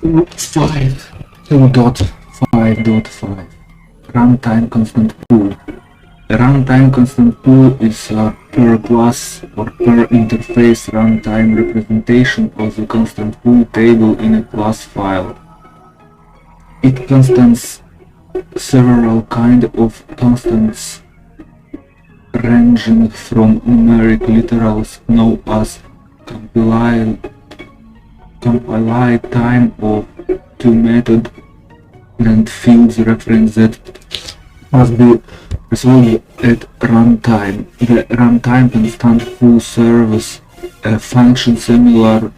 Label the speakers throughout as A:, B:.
A: 2.5.5 runtime constant pool. A runtime constant pool is a per class or per interface runtime representation of the constant pool table in a class file. It contains several kinds of constants ranging from numeric literals known as compile time to method and fields reference that must be resolved at runtime. The runtime constant pool serves a function similar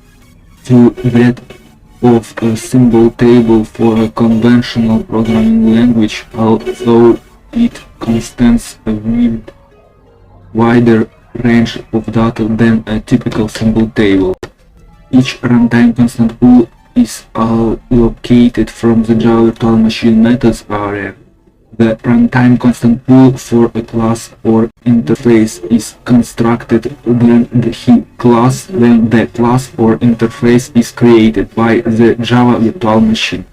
A: to that of a symbol table for a conventional programming language, although it contains a wider range of data than a typical symbol table. Each runtime constant pool is allocated from the Java virtual machine methods area. The runtime constant pool for a class or interface is constructed when the class or interface is created by the Java virtual machine.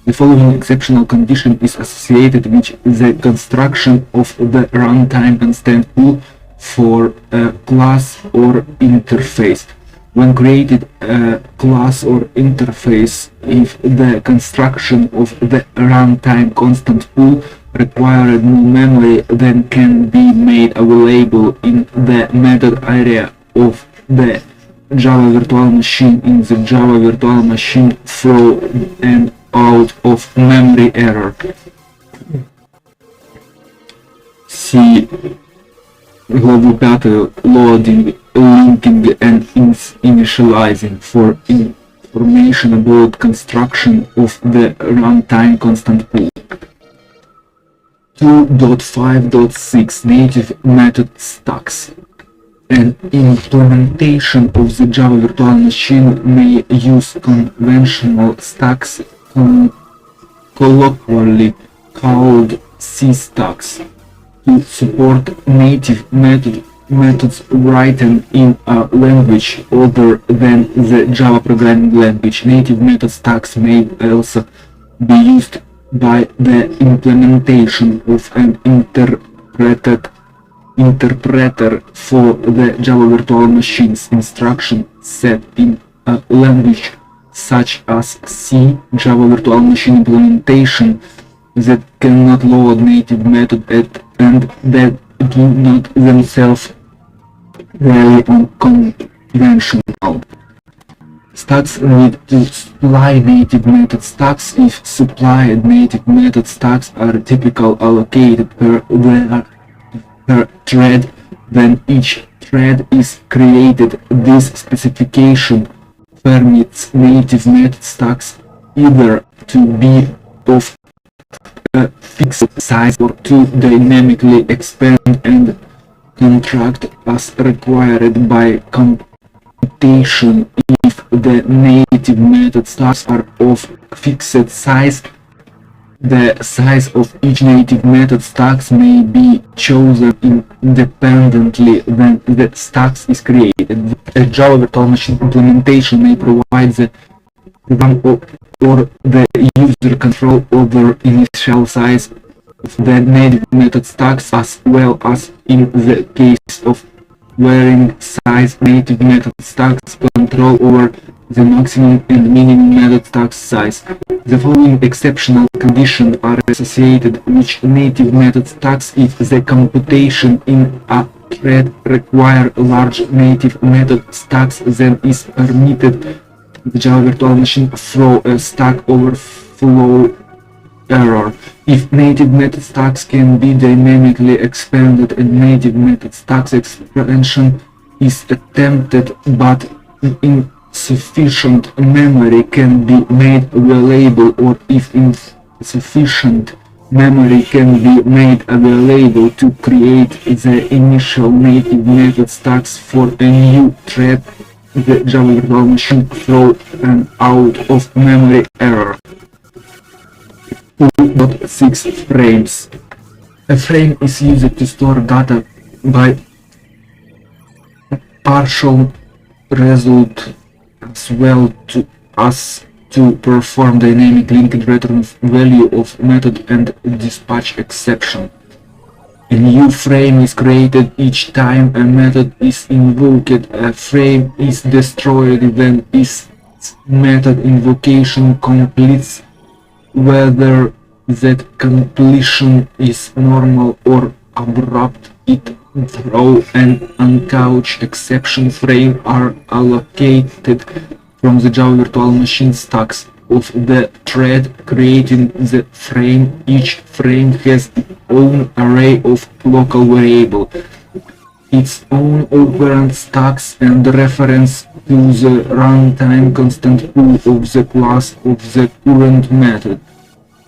A: The following exceptional condition is associated with the construction of the runtime constant pool for a class or interface. When created a class or interface, if the construction of the runtime constant pool required no memory, then can be made available in the method area of the Java virtual machine in the Java virtual machine throw and out of memory error. See главу 5 loading, linking and initializing for information about construction of the runtime constant pool. 2.5.6 Native method stacks. An implementation of the Java virtual machine may use conventional stacks, colloquially called C-stacks, to support native methods written in a language other than the Java programming language. Native method stacks may also be used by the implementation of an interpreter for the Java virtual machine's instruction set in a language such as C. Java virtual machine implementation that cannot load native method and that do not themselves rely on conventional stacks need to supply native method stacks. If supplied native method stacks are typically allocated per thread, then each thread is created. This specification permits native method stacks either to be of a fixed size or to dynamically expand and contract as required by computation. If the native method stacks are of fixed size, the size of each native method stacks may be chosen independently when the stacks is created. A Java virtual machine implementation may provide the program or the user control over initial size of the native method stacks, as well as in the case of varying size native method stacks control over the maximum and minimum method stack size. The following exceptional conditions are associated with native method stacks if the computation in a thread require large native method stacks, then is permitted. The Java virtual machine throw a stack overflow error. If native method stacks can be dynamically expanded and native method stacks expansion is attempted but insufficient memory can be made available, or if insufficient memory can be made available to create the initial native method stacks for a new thread, the Java virtual machine throw an out of memory error. 2.6 frames. A frame is used to store data by partial result as well as to to perform dynamic linked return value of method and dispatch exception. A new frame is created each time a method is invoked. A frame is destroyed when its method invocation completes, whether that completion is normal or abrupt. It throw and uncouch exception frame are allocated from the Java virtual machine stacks of the thread creating the frame. Each frame has its own array of local variables, its own operand stacks, and reference to the runtime constant pool of the class of the current method.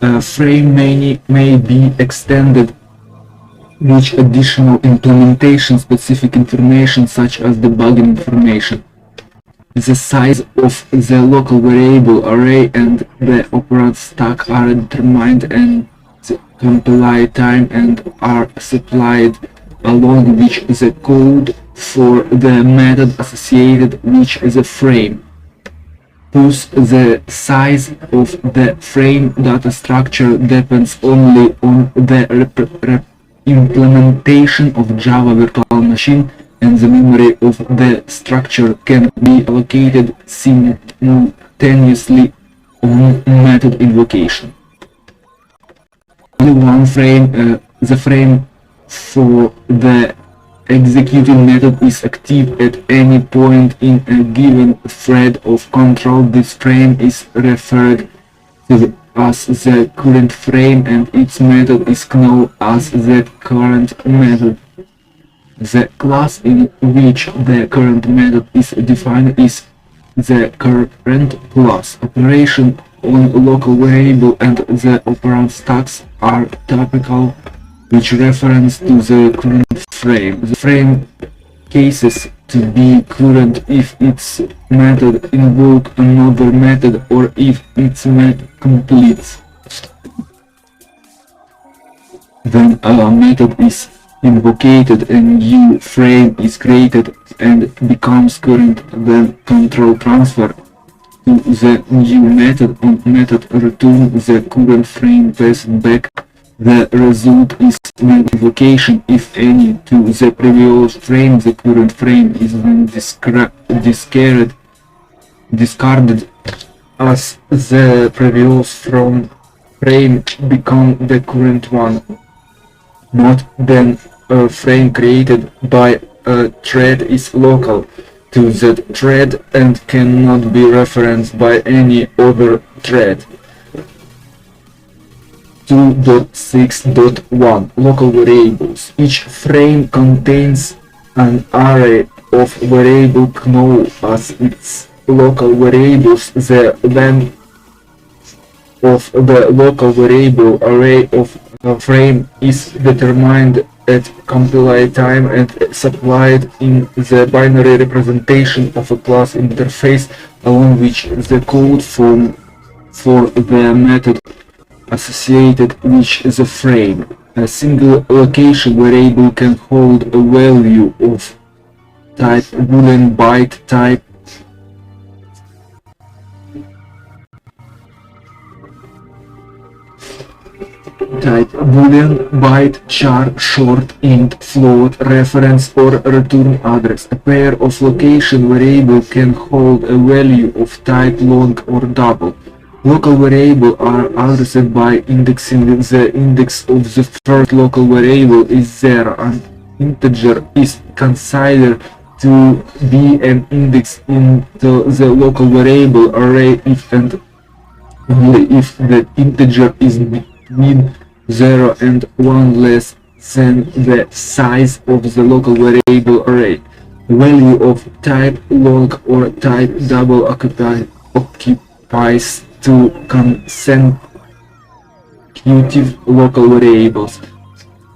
A: A frame may be extended with additional implementation-specific information such as debugging information. The size of the local variable array and the operand stack are determined and the compile time and are supplied along with the code for the method associated with the frame. Thus, the size of the frame data structure depends only on the implementation of Java virtual machine, and the memory of the structure can be allocated simultaneously on method invocation. Only one frame, the frame for the executing method, is active at any point in a given thread of control. This frame is referred to as the current frame, and its method is known as the current method. The class in which the current method is defined is the current class. Operation on local variable and the operand stacks are typical, which reference to the current frame. The frame cases to be current if its method invokes another method or if its method completes. When a method is invoked, a new frame is created and becomes current. Then control transfer to the new method and method return the current frame passed back. The result is method invocation, if any, to the previous frame. The current frame is then discarded as the previous frame become the current one. Note then a frame created by a thread is local to that thread and cannot be referenced by any other thread. 2.6.1 Local variables. Each frame contains an array of variables known as its local variables. The length of the local variable array of a frame is determined at compile time and supplied in the binary representation of a class interface, along with the code for the method associated with the frame. A single location variable can hold a value of type boolean, byte type, boolean, byte, char, short, int, float, reference, or return address. A pair of location variable can hold a value of type long or double. Local variables are addressed by indexing. The index of the first local variable is 0. An integer is considered to be an index into the local variable array if and only if the integer is between 0 and 1 less than the size of the local variable array. The value of type long or type double occupies two consecutive local variables.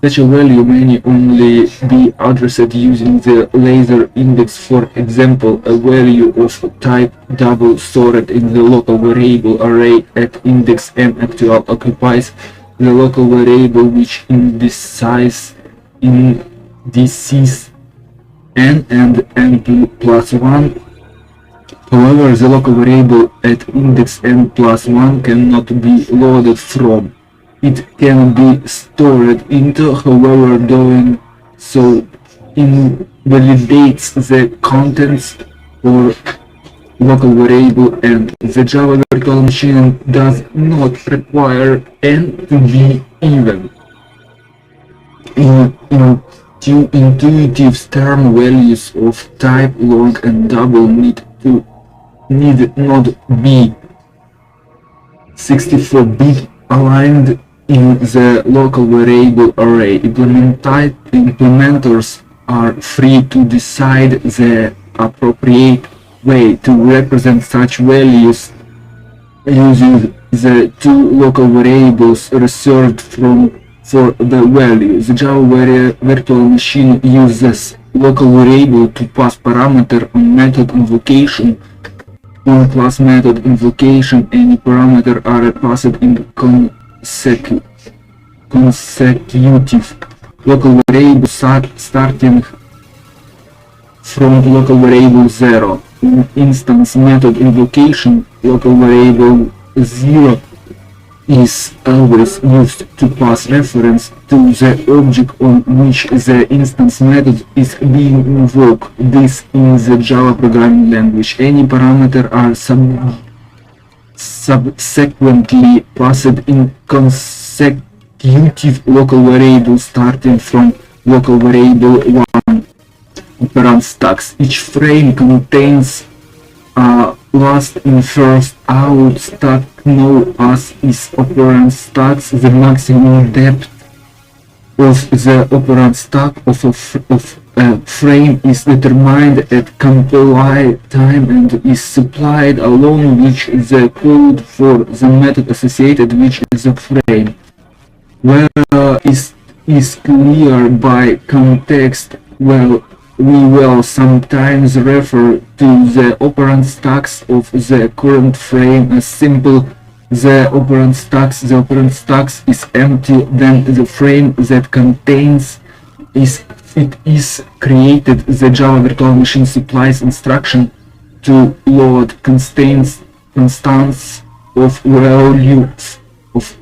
A: Such a value may only be addressed using the laser index. For example, a value of type double stored in the local variable array at index n actual occupies the local variable which indices n and n plus 1 However, the local variable at index n plus 1 cannot be loaded from. It can be stored into, however, doing so invalidates the contents for local variable, and the Java virtual machine does not require n to be even. In intuitive term, values of type long and double need not be 64-bit aligned in the local variable array. Implementers are free to decide the appropriate way to represent such values using the two local variables reserved for the value. The Java virtual machine uses local variable to pass parameter on method invocation. On class method invocation, any parameter are passed in consecutive local variable starting from local variable 0. In instance method invocation, local variable 0 is always used to pass reference to the object on which the instance method is being invoked. This in the Java programming language. Any parameter are subsequently passed in consecutive local variable starting from local variable 1. Operand stacks. Each frame contains a last in first out stack known as is operand stacks. The maximum depth of the operand stack of a frame is determined at compile time and is supplied along with the code for the method associated with the frame. Where is clear by context, well, we will sometimes refer to the operand stacks of the current frame as simple the operand stacks is empty, then the frame that contains it is created. The Java virtual machine supplies instruction to load constants of values of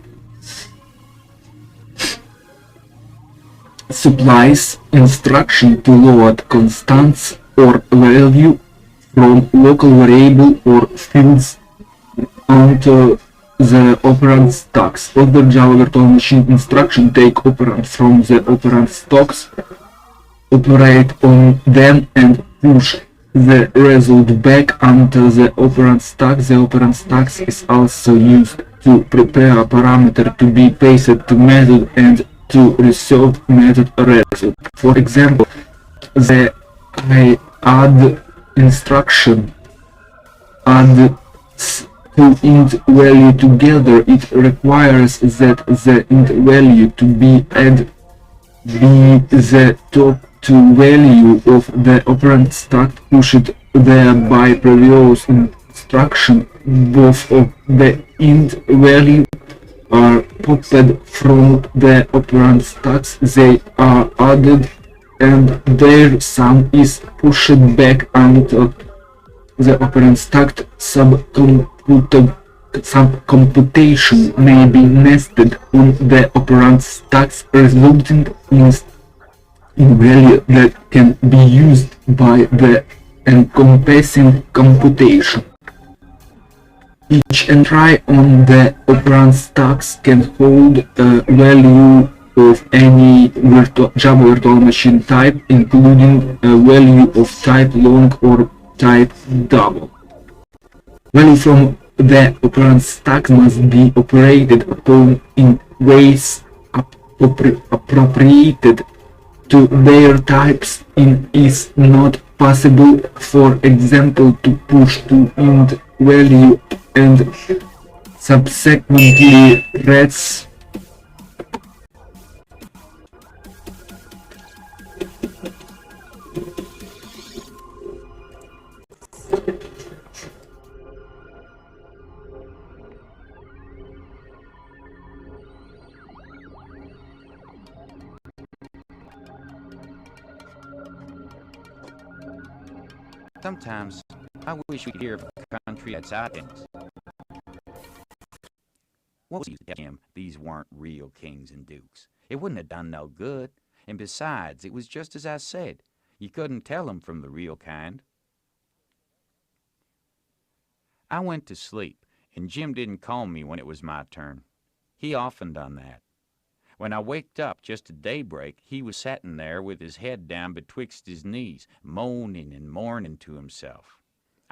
A: supplies instruction to load constants or value from local variable or fields onto the operand stacks. Other Java virtual machine instruction take operand from the operand stacks, operate on them and push the result back onto the operand stack. The operand stacks is also used to prepare a parameter to be pasted to method and to resolve method result. For example, the add instruction adds two int value together. It requires that the int value to be added be the top two value of the operand stack pushed there by previous instruction. Both of the int value are popped from the operand stacks. They are added and their sum is pushed back onto the operand stack. Computation may be nested on the operand stacks, resulting in value that can be used by the encompassing computation. Each entry on the operand stacks can hold a value of any Java virtual machine type, including a value of type long or type double. Value from the operand stack must be operated upon in ways appropriated to their types. It is not possible, for example, to push to int value and subsequently reads
B: Sometimes I wish we could hear of a country that's out things. What was Jim? These weren't real kings and dukes. It wouldn't have done no good. And besides, it was just as I said. You couldn't tell 'em from the real kind. I went to sleep, and Jim didn't call me when it was my turn. He often done that. When I waked up just at daybreak, he was settin' there with his head down betwixt his knees, moaning and mourning to himself.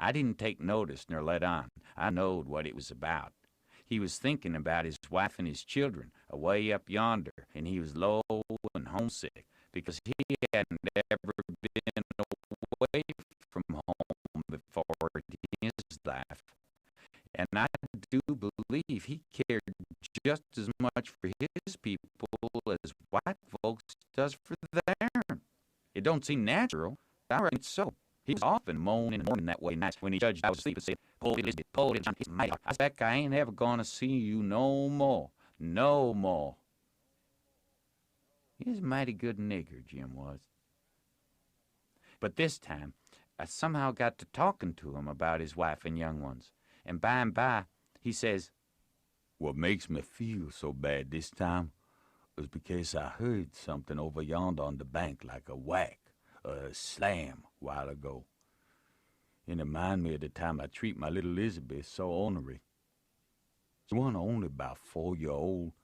B: I didn't take notice nor let on. I knowed what it was about. He was thinking about his wife and his children away up yonder, and he was low and homesick because he hadn't ever been away from home before in his life. And I do believe he cared just as much for his people as white folks does for theirs. It don't seem natural, but I reckon it's so. He was often moaning and mourning that way nights when he judged I was asleep and said, "Pull it, John, it's mighty. I expect I ain't ever gonna see you no more. No more." He was a mighty good nigger, Jim was. But this time, I somehow got to talking to him about his wife and young ones. And by, he says, "What makes me feel so bad this time was because I heard something over yonder on the bank like a whack, a slam, while ago. It reminded me of the time I treat my little Elizabeth so ornery. She wasn't only about 4-year-old,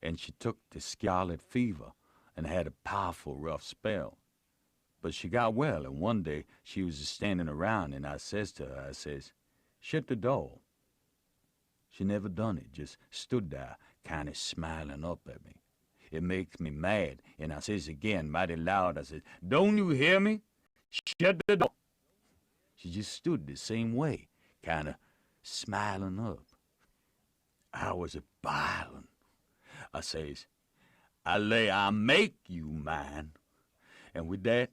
B: and she took the scarlet fever and had a powerful rough spell. But she got well, and one day she was just standing around, and I says to her, I says, 'Shut the door.' She never done it, just stood there, kind of smiling up at me. It makes me mad, and I says again, mighty loud, I says, 'Don't you hear me? Shut the door.' She just stood the same way, kind of smiling up. I was a-bilin'. I says, 'I lay I make you mine.' And with that,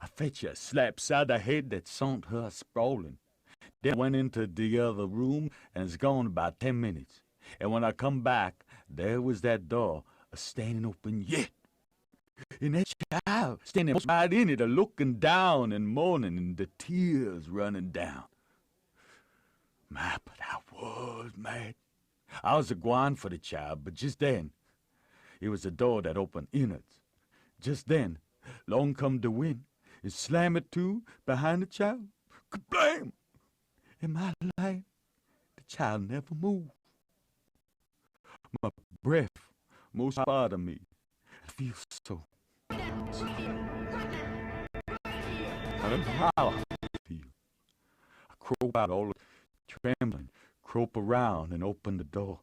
B: I fetch a slap side the head that sent her sprawling. Then I went into the other room, and it's gone about 10 minutes. And when I come back, there was that door a-standing open yet. And that child standing right in it, a-looking down and moaning, and the tears running down. My, but I was mad. I was a-gwine for the child, but just then, it was the door that opened inwards. Just then, long come the wind, and slam it to behind the child. Kablam! In my life, the child never moved. My breath most part of me. I feel so. I don't know how I feel. I crope out all trembling, crope around and open the door,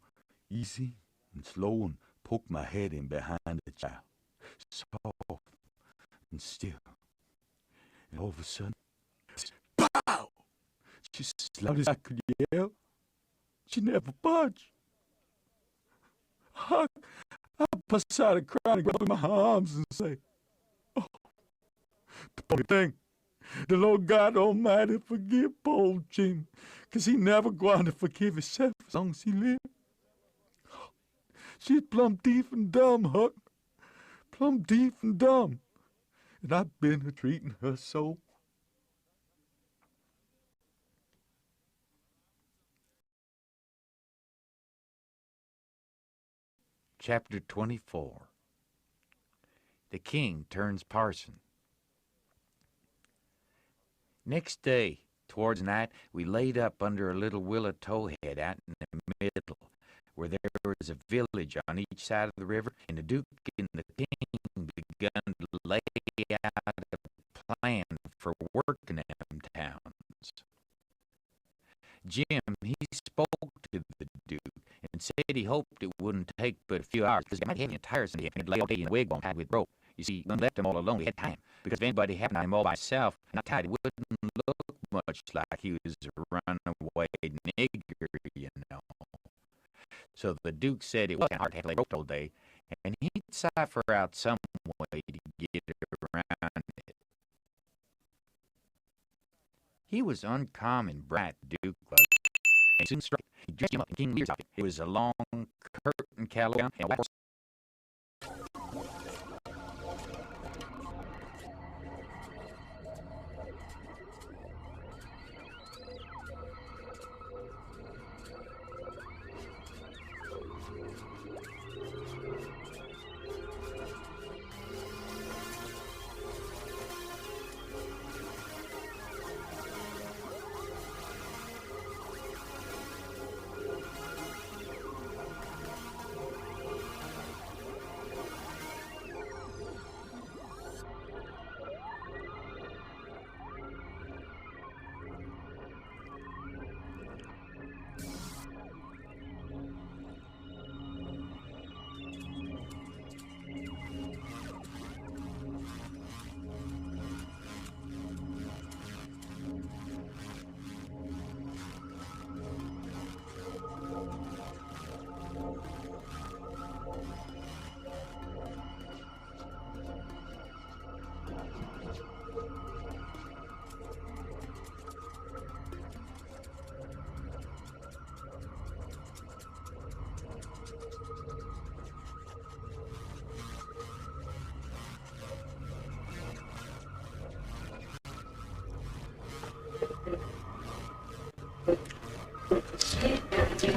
B: easy and slow, and poke my head in behind the child, soft and still. And all of a sudden, pow! Just as loud as I could yell. She never budged. I bust out of crying and grab my arms and say, "Oh, the poor thing. The Lord God Almighty forgive poor Jim, 'cause he never going to forgive himself as long as he lived. She's plumb deaf and dumb, Huck. Plumb deaf and dumb. And I've been treating her so." Chapter 24. The King Turns Parson. Next day, towards night, we laid up under a little willow towhead out in the middle, where there was a village on each side of the river, and the Duke and the King begun to lay out a plan for working them towns. Jim, he spoke to the Duke and said he hoped it wouldn't take but a few hours, because it might be tiresome to him. He'd lay all day in a wigwam tied with rope. You see, when left him all alone, we had time, because if anybody happened on him all by himself, not tied, it wouldn't look much like he was a runaway nigger, you know. So the Duke said it was hard to have to lay rope all day, and he'd cipher out some way to get around it. He was uncommon bright, Duke was, and soon struck. He dressed him up in King Lear's outfit. It was a long curtain calico gown and a white horse.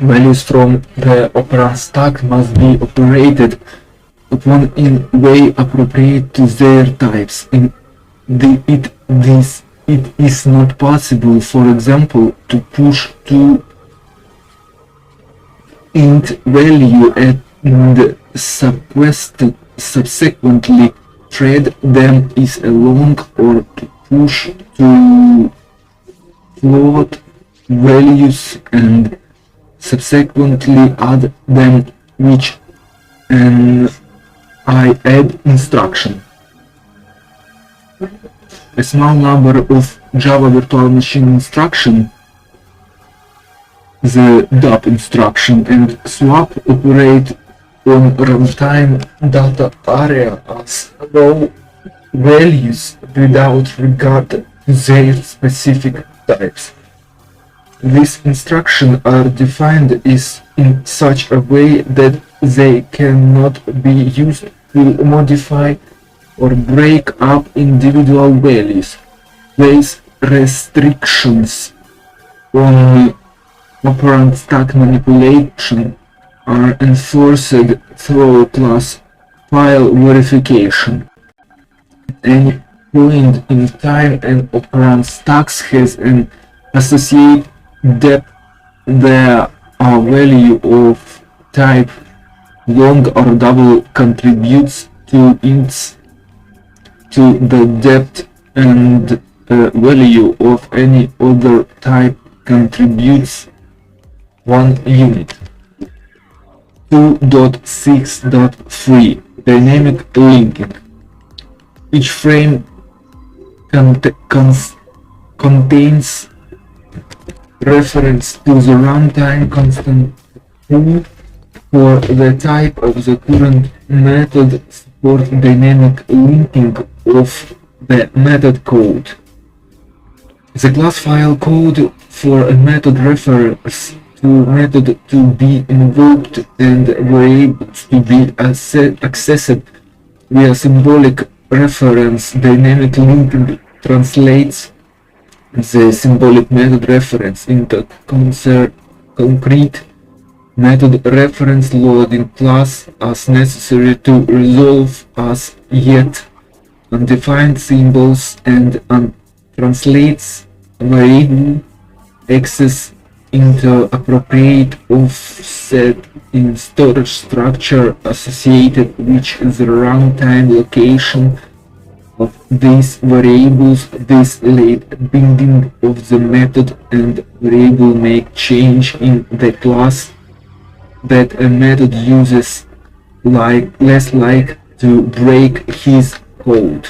A: Values from the operand stack must be operated upon in way appropriate to their types. It is not possible, for example, to push two int value and subsequently thread them is along, or to push two float values and subsequently add them, which an add instruction. A small number of Java virtual machine instructions, the dump instruction and swap, operate on runtime data area as raw values without regard to their specific types. These instructions are defined in such a way that they cannot be used to modify or break up individual values. These restrictions on operand stack manipulation are enforced through class file verification. At any point in time, an operand stacks has an associated depth. The value of type long or double contributes 2 ints to the depth, and value of any other type contributes 1 unit. 2.6.3 Dynamic linking. Each frame contains reference to the runtime constant for the type of the current method. Support dynamic linking of the method code. The class file code for a method refers to method to be invoked and variables to be accessed via symbolic reference. Dynamic linking translates the symbolic method reference into concrete method reference loading class as necessary to resolve as yet undefined symbols, and translates variable access into appropriate offset in storage structure associated with the runtime location of these variables. This late binding of the method and variable make change in the class that a method uses less like to break his code.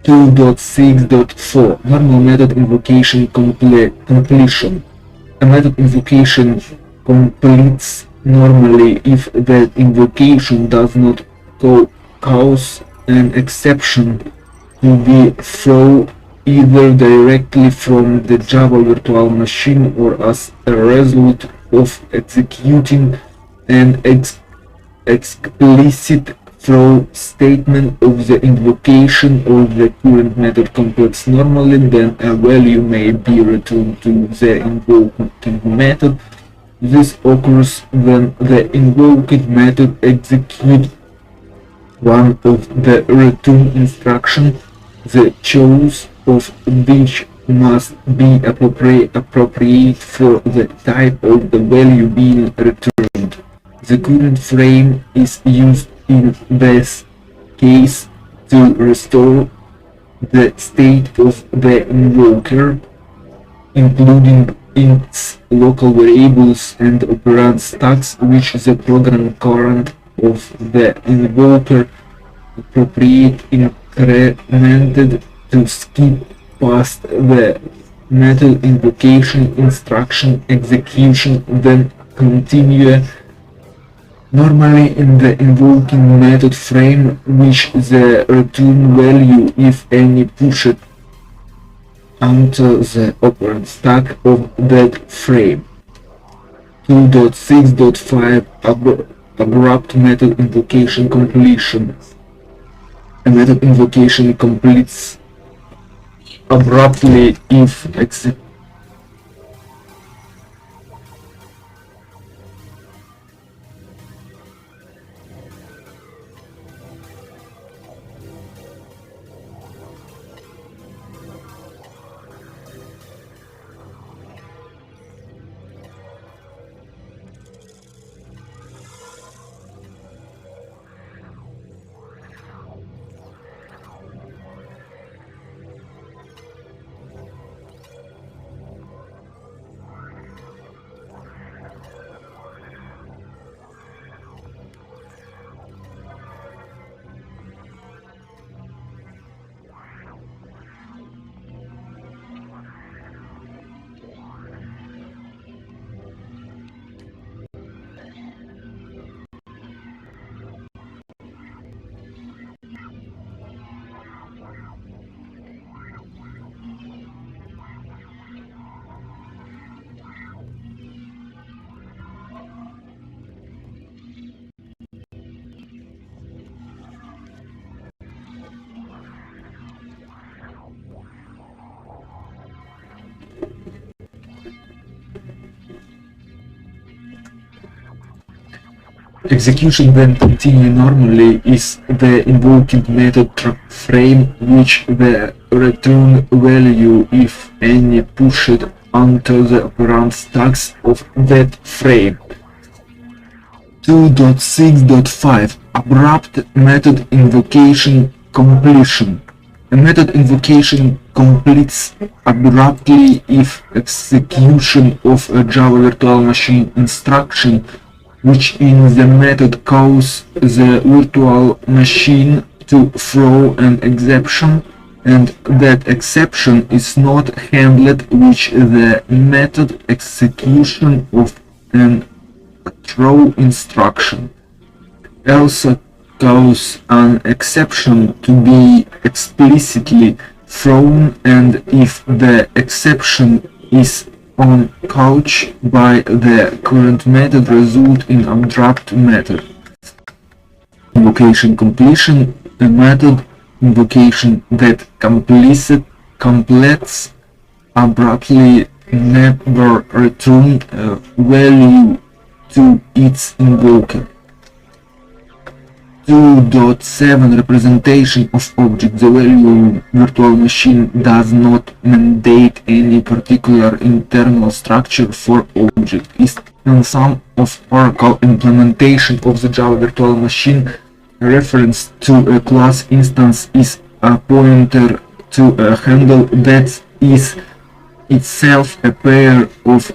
A: 2.6.4 Normal method invocation completion. A method invocation completes normally if that invocation does not cause an exception to be thrown either directly from the Java virtual machine or as a result of executing an explicit throw statement of the invocation or the current method completes normally, then a value may be returned to the invoking method. This occurs when the invoked method executes one of the return instructions, the choice of which must be appropriate for the type of the value being returned. The current frame is used in this case to restore the state of the invoker, including its local variables and operand stacks, which the program current of the invoker appropriate incremented to skip past the method invocation instruction execution, then continue normally in the invoking method frame, which the return value, if any, pushed onto the operand stack of that frame. 2.6.5 Abrupt method invocation completion. A method invocation completes abruptly if Execution then continue normally is the invoking method frame, which the return value, if any, pushed onto the operand stacks of that frame. 2.6.5 Abrupt method invocation completion. A method invocation completes abruptly if execution of a Java virtual machine instruction, which in the method causes the virtual machine to throw an exception, and that exception is not handled, which the method execution of an throw instruction also cause an exception to be explicitly thrown, and if the exception is on couch by the current method, result in abrupt method. Invocation completion, a method invocation that completes abruptly, never return a value to its invoker. 2.7 Representation of object. The value virtual machine does not mandate any particular internal structure for object. In some of Oracle implementation of the Java virtual machine, a reference to a class instance is a pointer to a handle that is itself a pair of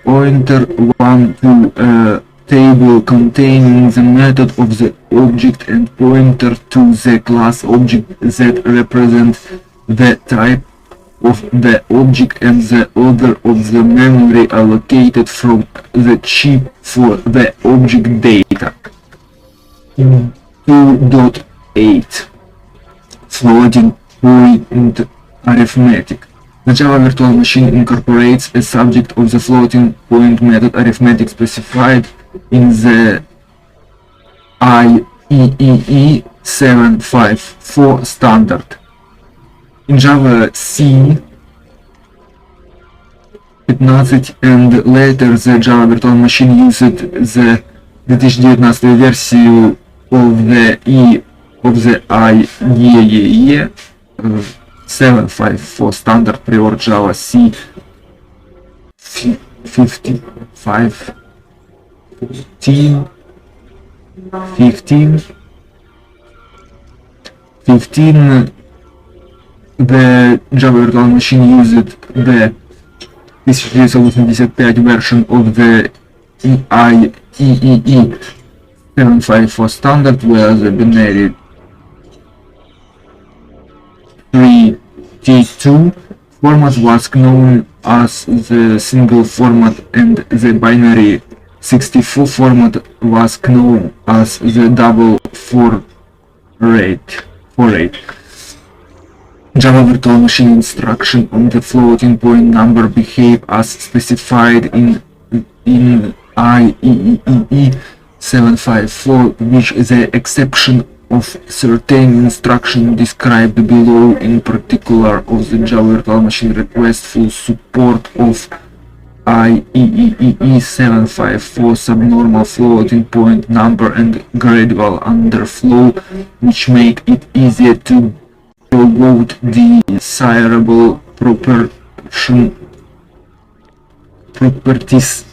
A: pointer one to a table containing the method of the object and pointer to the class object that represents the type of the object and the order of the memory allocated from the chip for the object data. 2.8 Floating point arithmetic. The Java virtual machine incorporates a subject of the floating point method arithmetic specified in the IEEE 754 standard. In Java C 15 and later the Java virtual machine used the 2019 версию of the IEEE 754 standard prior Java C 15 the Java virtual machine used the 1985 version of the IEEE 754 standard, where the binary 3T2 format was known as the single format and the binary 64 format was known as the double 48. Java virtual machine instruction on the floating point number behave as specified in IEEE 754, which the exception of certain instruction described below, in particular of the Java virtual machine request full support of IEEE 754 subnormal floating point number and gradual underflow, which make it easier to promote desirable properties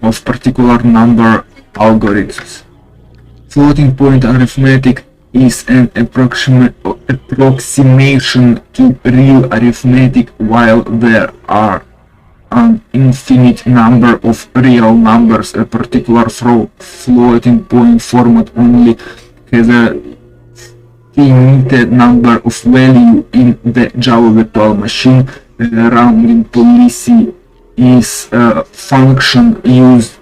A: of particular number algorithms. Floating point arithmetic is an approximation to real arithmetic, while there are an infinite number of real numbers. A particular floating point format only has a finite number of value in the Java virtual machine. The rounding policy is a function used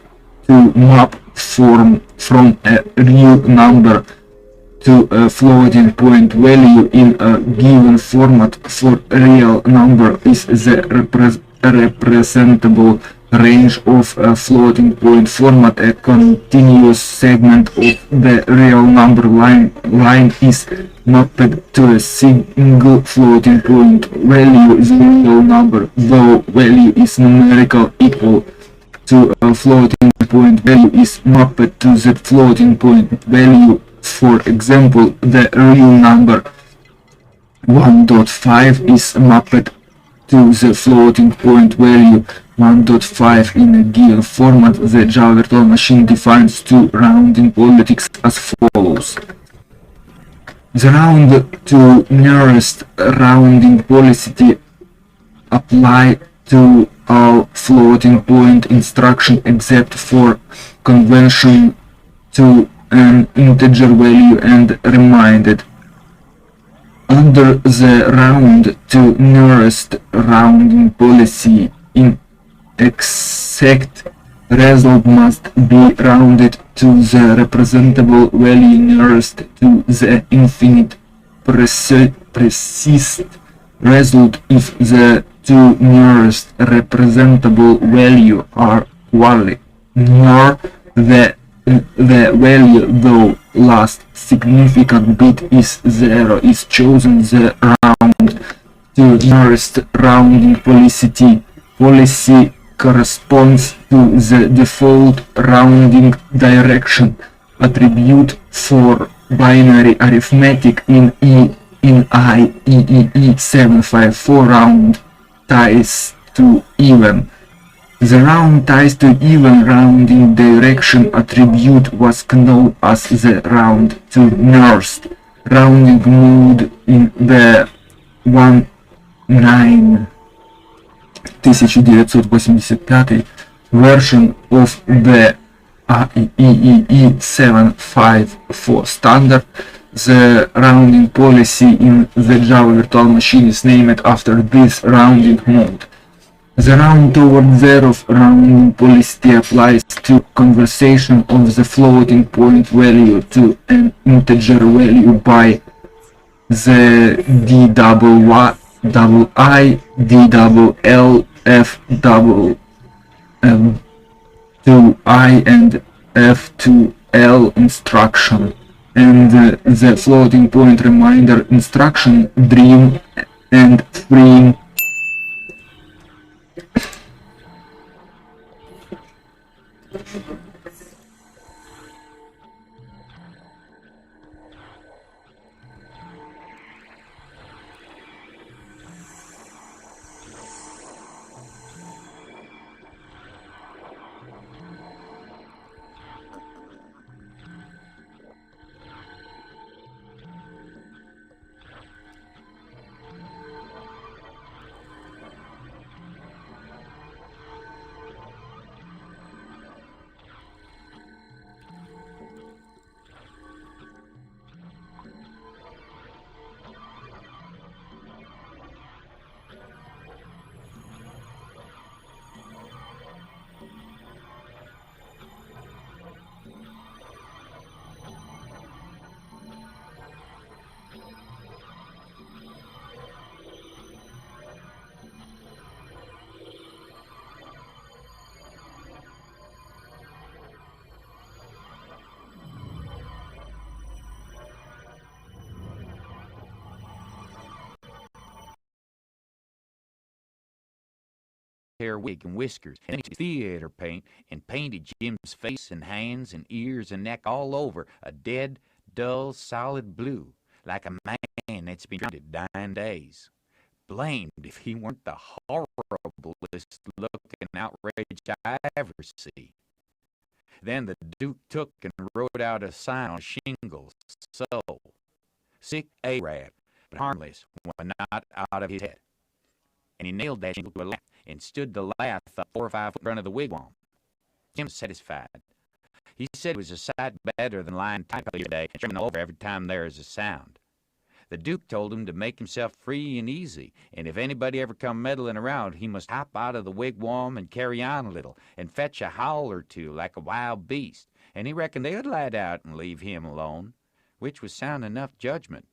A: to map from a real number to a floating point value in a given format. For a real number is the representable range of a floating point format. A continuous segment of the real number line is mapped to a single floating point value. The real number, though value is numerically equal to a floating point value is mapped to the floating point value. For example, the real number 1.5 is mapped to the floating point value 1.5 in a given format. The Java virtual machine defines two rounding politics as follows. The round to nearest rounding policy apply to all floating point instruction except for conversion to an integer value and reminded. Under the round to nearest rounding policy, in exact result must be rounded to the representable value nearest to the infinite precise result if the two nearest representable value are equal, nor the value though last significant bit is 0 is chosen. The round to nearest rounding policy corresponds to the default rounding direction attribute for binary arithmetic in IEEE 754 round ties to even. The round ties to even rounding direction attribute was known as the round to nearest rounding mode in the 1985 version of the IEEE 754 standard. The rounding policy in the Java virtual machine is named after this rounding mode. The round toward zero rounding policy applies to conversion of the floating point value to an integer value by the DII, DLL, F2I and F2L instruction, and the floating point reminder instruction dream and freeing.
B: Hair, wig, and whiskers, and theater paint, and painted Jim's face and hands and ears and neck all over a dead, dull, solid blue, like a man that's been drowned 9 days. Blamed if he weren't the horriblest looking outrage I ever see. Then the Duke took and wrote out a sign on shingles, so, sick Arab, but harmless when not out of his head. And he nailed that shingle to a lamp and stood the lath up 4 or 5 foot in front of the wigwam. Jim was satisfied. He said it was a sight better than lying tight all day and trimming over every time there is a sound. The Duke told him to make himself free and easy, and if anybody ever come meddling around, he must hop out of the wigwam and carry on a little, and fetch a howl or two like a wild beast, and he reckoned they'd light out and leave him alone, which was sound enough judgment.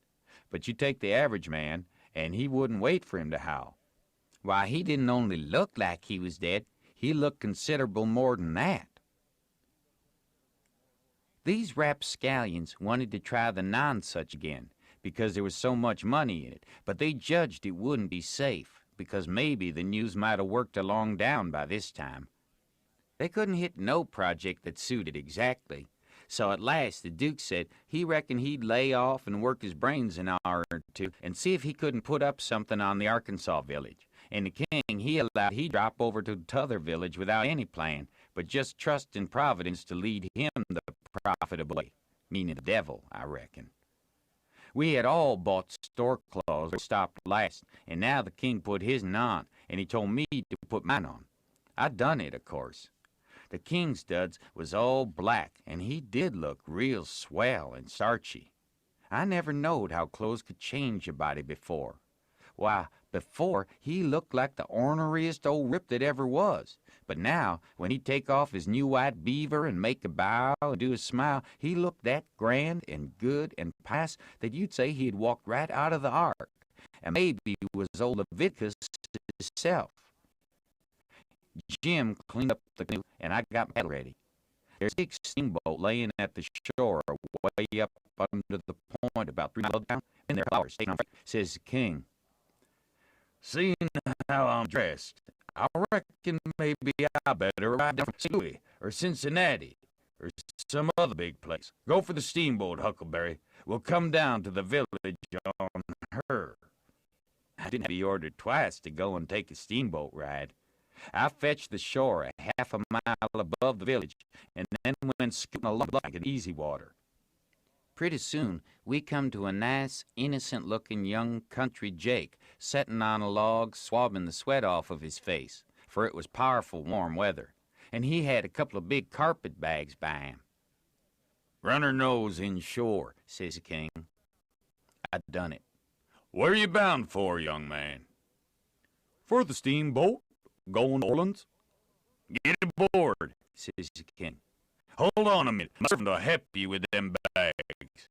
B: But you take the average man, and he wouldn't wait for him to howl. Why, he didn't only look like he was dead, he looked considerable more than that. These rapscallions wanted to try the nonsuch again, because there was so much money in it, but they judged it wouldn't be safe, because maybe the news might have worked along down by this time. They couldn't hit no project that suited exactly. So at last the Duke said he reckoned he'd lay off and work his brains an hour or two and see if he couldn't put up something on the Arkansas village. And the king, he allowed he'd drop over to t'other village without any plan, but just trust in Providence to lead him the profitable way, meaning the devil, I reckon. We had all bought store clothes that stopped last, and now the king put his'n on, and he told me to put mine on. I done it, of course. The king's duds was all black, and he did look real swell and starchy. I never knowed how clothes could change a body before. Why, before, he looked like the orneriest old rip that ever was. But now, when he'd take off his new white beaver and make a bow and do a smile, he looked that grand and good and pious that you'd say he had walked right out of the ark, and maybe he was old Leviticus himself. Jim cleaned up the canoe, and I got my paddle ready. There's a big steamboat laying at the shore way up under the point about 3 miles down. In there, flowers taking on freight, says the king. Seeing how I'm dressed, I reckon maybe I better ride down from St. Louis or Cincinnati or some other big place. Go for the steamboat, Huckleberry. We'll come down to the village on her. I didn't have to be ordered twice to go and take a steamboat ride. I fetched the shore a half a mile above the village and then went scooting along like an easy water. Pretty soon, we come to a nice, innocent-looking young country Jake settin' on a log, swabbing the sweat off of his face, for it was powerful warm weather, and he had a couple of big carpet bags by him. "Run her nose inshore," says the king. I done it. "Where you bound for, young man?" "For the steamboat. Going to Orleans." "Get aboard," says the king. "Hold on a minute. My servant will help you with them bags.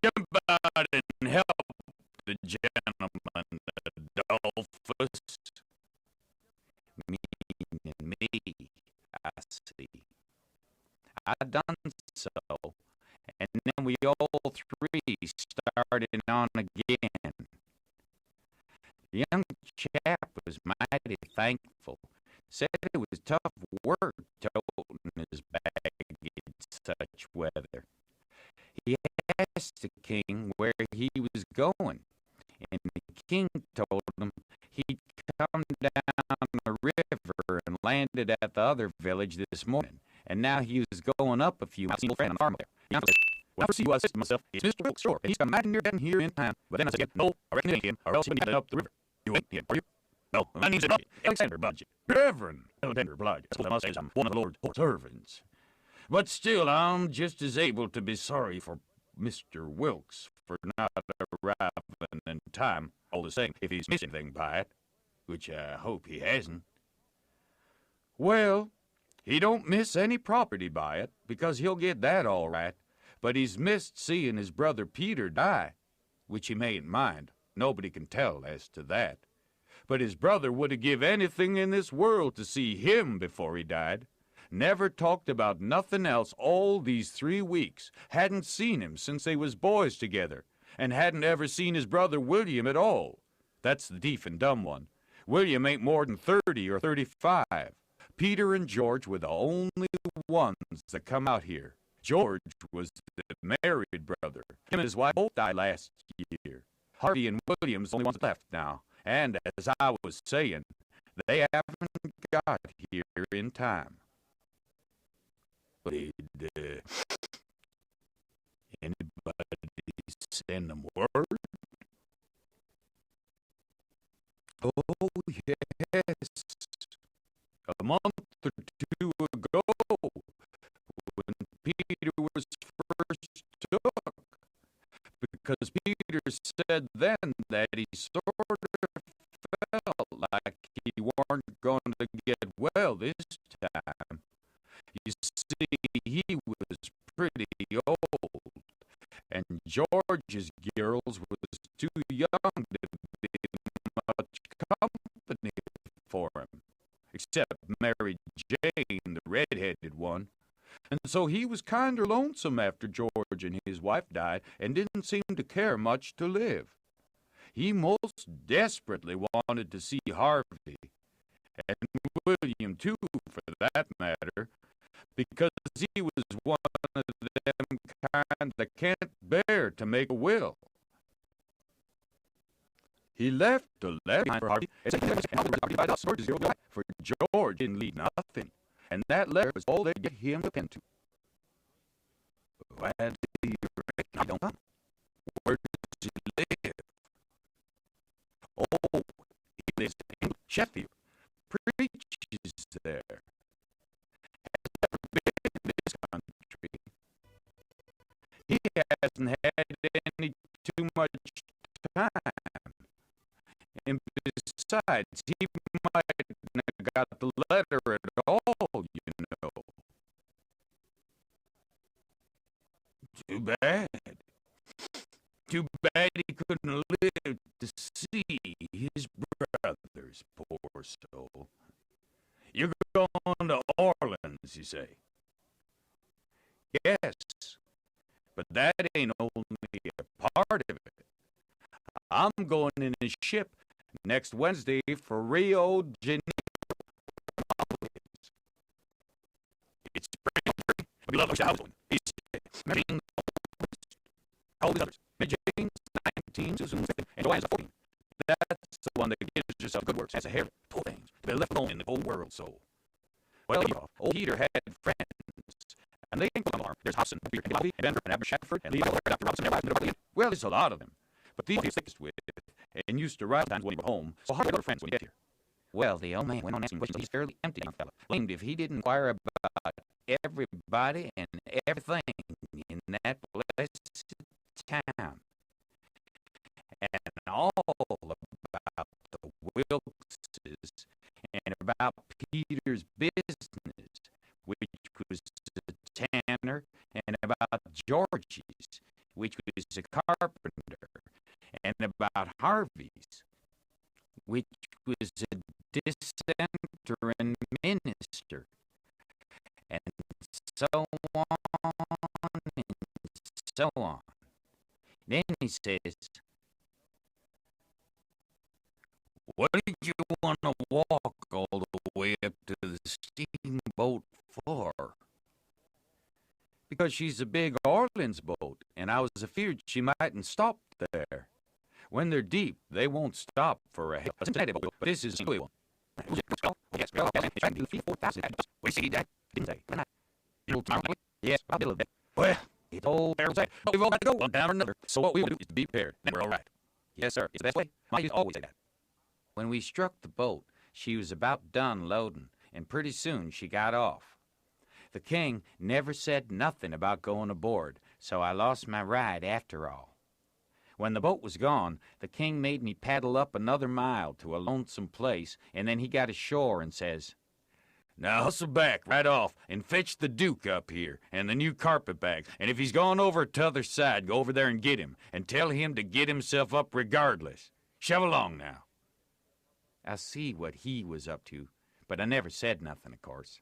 B: Jump out and help the gentleman, Adolphus." Meaning me, I see. I done so, and then we all three started on again. The young chap was mighty thankful, said it was tough work toting his bag in such weather. He asked the king where he was going, and the king told him he'd come down the river and landed at the other village this morning, and now he was going up a few miles to see a friend on the farm there. The young said, "Well, I see you, I said to myself, it's Mr. Wilkes, sure, and he's come mighty near getting here in time." But then I said, "No, I reckon it ain't him, or else he wouldn't have up the river. You ain't him, are you?" "No, my name's Alexander Budget. Reverend Alexander Budget. That's what I must say. I'm one of the Lord's servants. But still, I'm just as able to be sorry for Mr. Wilkes for not arriving in time, all the same, if he's missed anything by it, which I hope he hasn't." "Well, he don't miss any property by it, because he'll get that all right, but he's missed seeing his brother Peter die, which he mayn't mind. Nobody can tell as to that. But his brother would have give anything in this world to see him before he died. Never talked about nothing else all these 3 weeks. Hadn't seen him since they was boys together, and hadn't ever seen his brother William at all. That's the deaf and dumb one. William ain't more than 30 or 35. Peter and George were the only ones that come out here. George was the married brother. Him and his wife both died last year. Harvey and William's the only ones left now. And as I was saying, they haven't got here in time." "Did anybody send them word?" "Oh, yes. A month or 2 ago, when Peter was first took. Because Peter said then that he sort of felt like he weren't going to get well this time. You see, he was pretty old, and George's girls was too young to be much company for him, except Mary Jane, the red-headed one. And so he was kinder lonesome after George and his wife died and didn't seem to care much to live. He most desperately wanted to see Harvey, and William too, for that matter, because he was one of them kind that can't bear to make a will. He left a letter behind for Harvey, for George didn't leave nothing, and that letter was all they get him to pen to. Why do you reckon I don't come? Where does he live? Oh, he lives in Sheffield. Preaches there. Has never been in this country. He hasn't had any too much time. And besides, he might have got the letter at all, you know. Too bad. Too bad he couldn't live to see his brothers, poor soul. You're going to Orleans, you say? Yes, but that ain't only a part of it. I'm going in a ship next Wednesday for Rio de Janeiro. It's pretty, but we love the house one. He's marrying all these others. James 19, Susan 15, and Joanne's 14. That's the one that gives yourself good works, has a hair, poor things, to be left alone in the whole world, so. Well, old Peter had friends, and they ain't put on alarm. There's Hobson, Peter, and Bobby, and Denver, and Abner Shackford, and Levi, Dr. Robinson, and everybody. Well, there's a lot of them. But these he's thickest with, and used to ride times when he were home, so hardly other friends when he get here. Well, the old man went on asking questions. He's fairly empty, young fellow. Blamed if he didn't inquire about everybody and everything in that blessed town. And all about the Wilkses and about Peter's business, which was a tanner, and about Georgie's, which was a carpenter, and about Harvey's, which was a dissenter and minister, and so on and so on. Then he says, what did you want to walk all the way up to the steamboat for? Because she's a big Orleans boat, and I was afeard she mightn't stop there. When they're deep, they won't stop for a Cincinnati boat, but this is a Louisville. Yes, we see that, didn't they? Yes, I'll build that. Well, it's old barrel say, but we've all got to go one down or another, so what we will do is to be prepared, then we're all right. Yes, sir, it's the best way. I used to always say that. When we struck the boat, she was about done loading, and pretty soon she got off. The king never said nothing about going aboard, so I lost my ride after all. When the boat was gone, the king made me paddle up another mile to a lonesome place, and then he got ashore and says, now hustle back right off and fetch the Duke up here and the new carpetbag, and if he's gone over to t'other side, go over there and get him, and tell him to get himself up regardless. Shove along now. I see what he was up to, but I never said nothing, of course.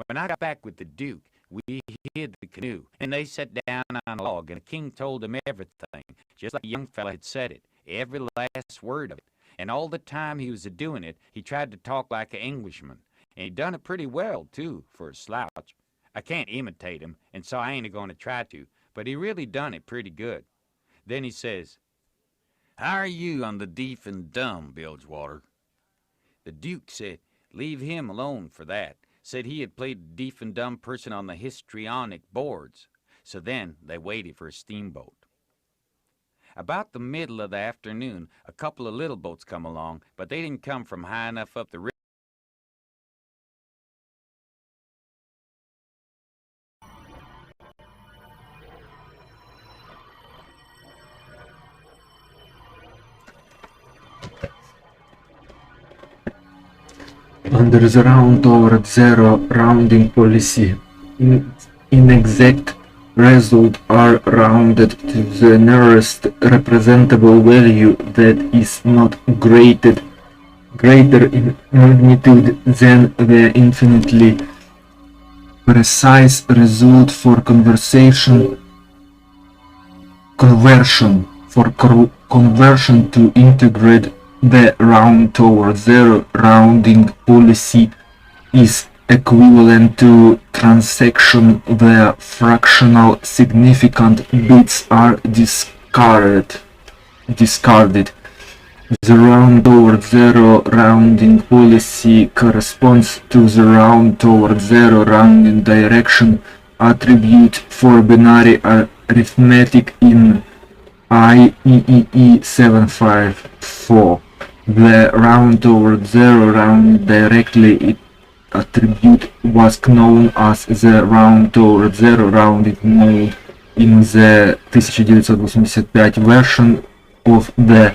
B: When I got back with the Duke, we hid the canoe, and they sat down on a log, and the king told them everything, just like the young fella had said it, every last word of it. And all the time he was a-doing it, he tried to talk like an Englishman, and he done it pretty well, too, for a slouch. I can't imitate him, and so I ain't a-going to try to, but he really done it pretty good. Then he says, how are you on the deaf and dumb, Bilgewater? The Duke said, leave him alone for that. Said he had played a deaf and dumb person on the histrionic boards. So then they waited for a steamboat. About the middle of the afternoon, a couple of little boats come along, but they didn't come from high enough up the river.
A: Under the round toward zero rounding policy, inexact results are rounded to the nearest representable value that is not greater in magnitude than the infinitely precise result for conversion to integrate the round toward zero rounding policy is equivalent to transaction where fractional significant bits are discarded. The round toward zero rounding policy corresponds to the round toward zero rounding direction attribute for binary arithmetic in IEEE 754. The round toward zero rounding directly attribute was known as the round toward zero rounding mode in the 1985 version of the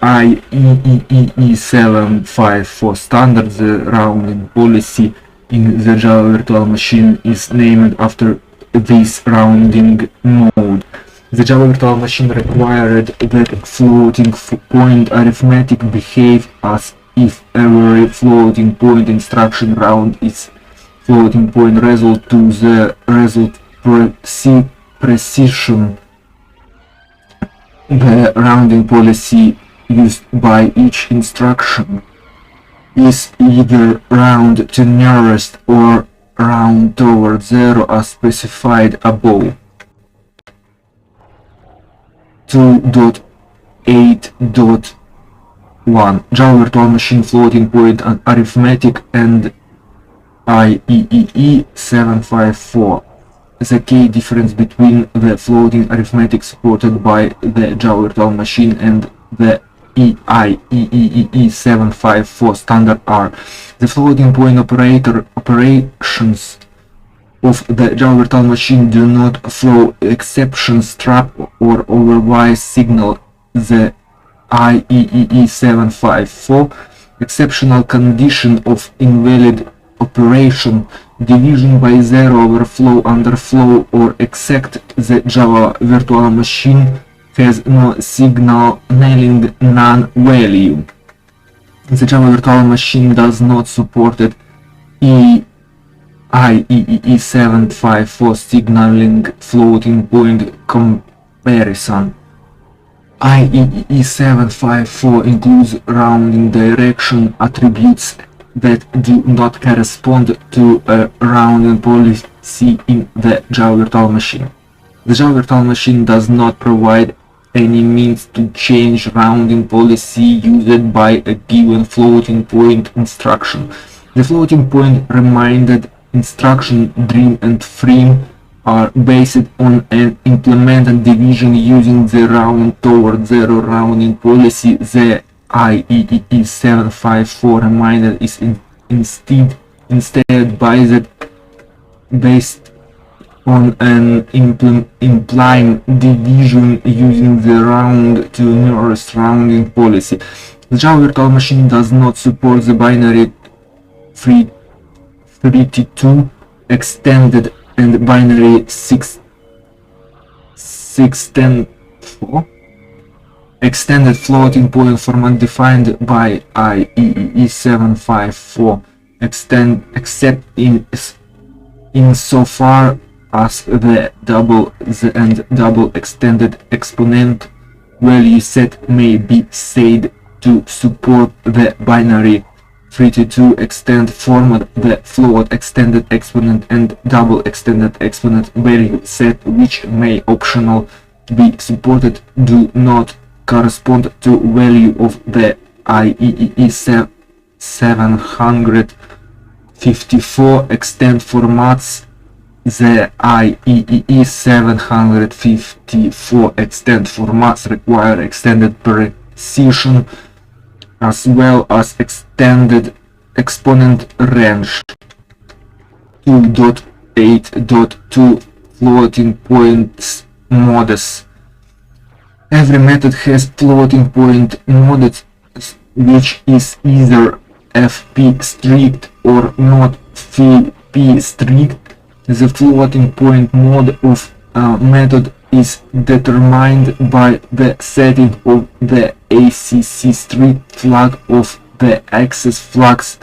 A: IEEE 754 standard. The rounding policy in the Java virtual machine is named after this rounding mode. The Java virtual machine required that floating point arithmetic behave as if every floating point instruction round its floating point result to the result precision. The rounding policy used by each instruction is either round to nearest or round toward zero as specified above. 2.8.1 Java Virtual Machine Floating Point Arithmetic and IEEE 754. The key difference between the floating arithmetic supported by the Java Virtual Machine and the IEEE 754 standard are: the floating point operations of the Java Virtual Machine do not throw exceptions, trap, or otherwise signal the IEEE 754 exceptional condition of invalid operation, division by zero, overflow, underflow, or except the Java Virtual Machine has no signaling none value. The Java Virtual Machine does not support IEEE 754 signaling floating point comparison. IEEE 754 includes rounding direction attributes that do not correspond to a rounding policy in the Java Virtual Machine. The Java Virtual Machine does not provide any means to change rounding policy used by a given floating point instruction. The floating point reminded instruction dream and frame are based on an implemented division using the round toward zero rounding policy. The IEEE 754 reminder is instead based on an implying division using the round to nearest rounding policy. The Java Virtual Machine does not support the binary 32 extended and binary 610 extended floating point format defined by IEEE 754 except insofar as the double and double extended exponent value set may be said to support the binary 32 extend format. The float extended exponent and double extended exponent value set, which may optional be supported, do not correspond to value of the IEEE 754 extend formats. The IEEE 754 extend formats require extended precision as well as extended exponent range. 2.8.2 Floating points modes. Every method has floating point mode which is either FP strict or not FP strict. The floating point mode of a method is determined by the setting of the ACC strict flag of the access flags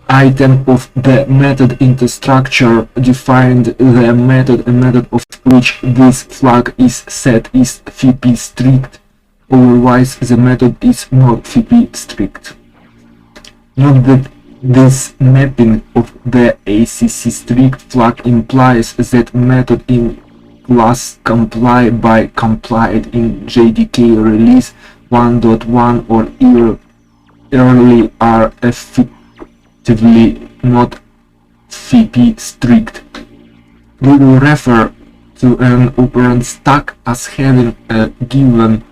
A: item of the method into structure defined. The method, a method of which this flag is set, is FP strict otherwise the method is not FP strict. Note that this mapping of the ACC strict flag implies that method in class comply by complied in JDK release 1.1 or early are effectively not FP strict. We will refer to an operand stack as having a given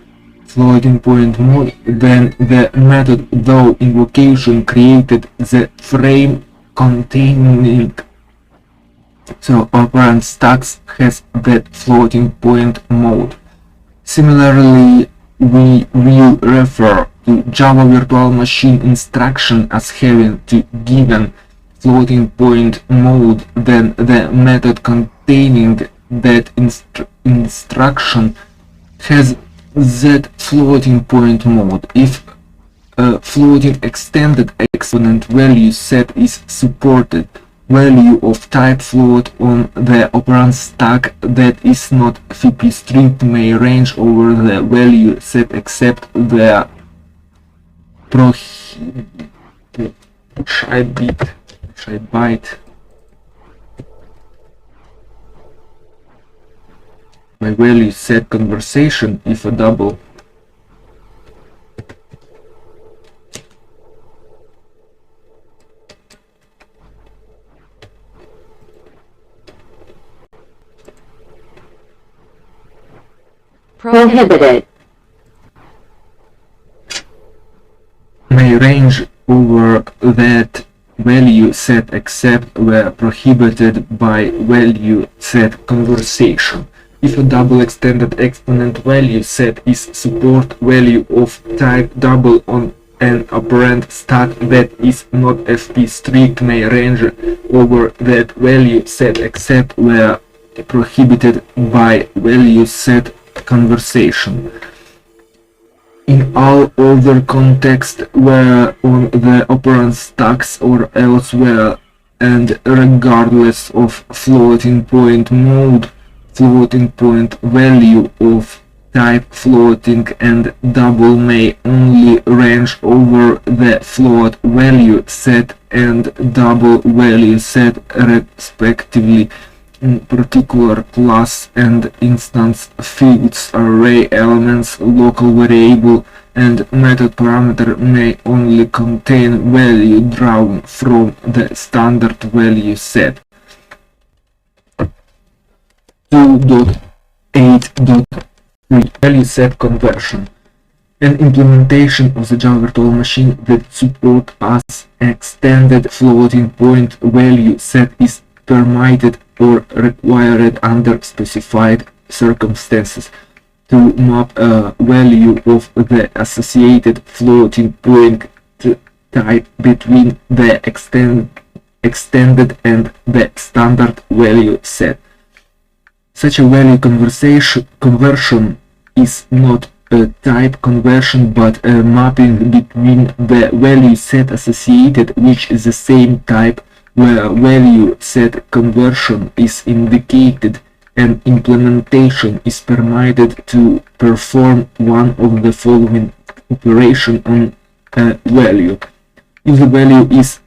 A: floating point mode, then the method though invocation created the frame containing operand stacks has that floating point mode. Similarly, we will refer to Java virtual machine instruction as having the given floating point mode, then the method containing that instruction has that floating point mode. If a floating extended exponent value set is supported, value of type float on the operand stack that is not FP strict may range over the value set except the prohibited byte by value set conversation if a double
C: prohibited,
A: may range over that value set except where prohibited by value set conversation. If a double extended exponent value set is support value of type double on an operand stack that is not FP strict may range over that value set except where prohibited by value set conversation. In all other contexts where on the operand stacks or elsewhere, and regardless of floating point mode, floating point value of type floating and double may only range over the float value set and double value set respectively. In particular, class and instance fields, array elements, local variable, and method parameter may only contain value drawn from the standard value set. 2.8.3 Value set conversion. An implementation of the Java virtual machine that supports as extended floating point value set is permitted or required under specified circumstances to map a value of the associated floating point type between the extended and the standard value set. Such a value conversion is not a type conversion but a mapping between the value set associated, which is the same type, where value set conversion is indicated. An implementation is permitted to perform one of the following operation on a value. If the value is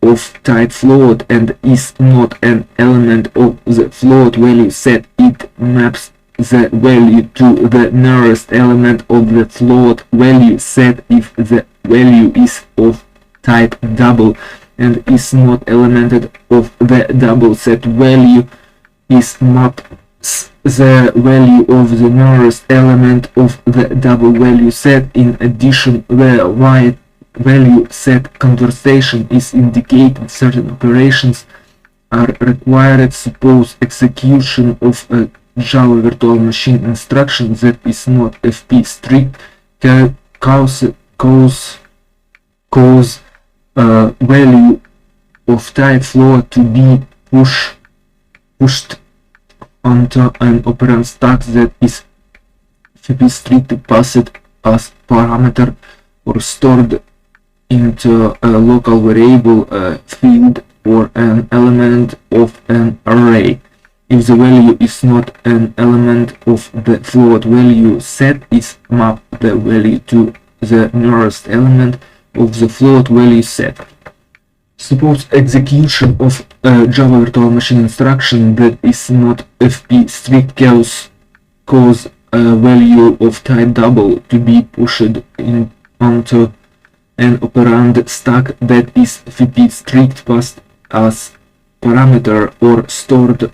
A: of type float and is not an element of the float value set, it maps the value to the nearest element of the float value set. If the value is of type double and is not elemented of the double set, value is maps the value of the nearest element of the double value set. In addition, the white value set conversation is indicated. Certain operations are required. Suppose execution of a Java virtual machine instruction that is not FP strict can cause value of type float to be pushed onto an operand stack that is FP strict, passed as parameter, or stored into a local variable, field, or an element of an array. If the value is not an element of the float value set, is map the value to the nearest element of the float value set. Suppose execution of a Java virtual machine instruction that is not FP strict cause a value of type double to be pushed onto an operand stack that is FP strict passed as parameter or stored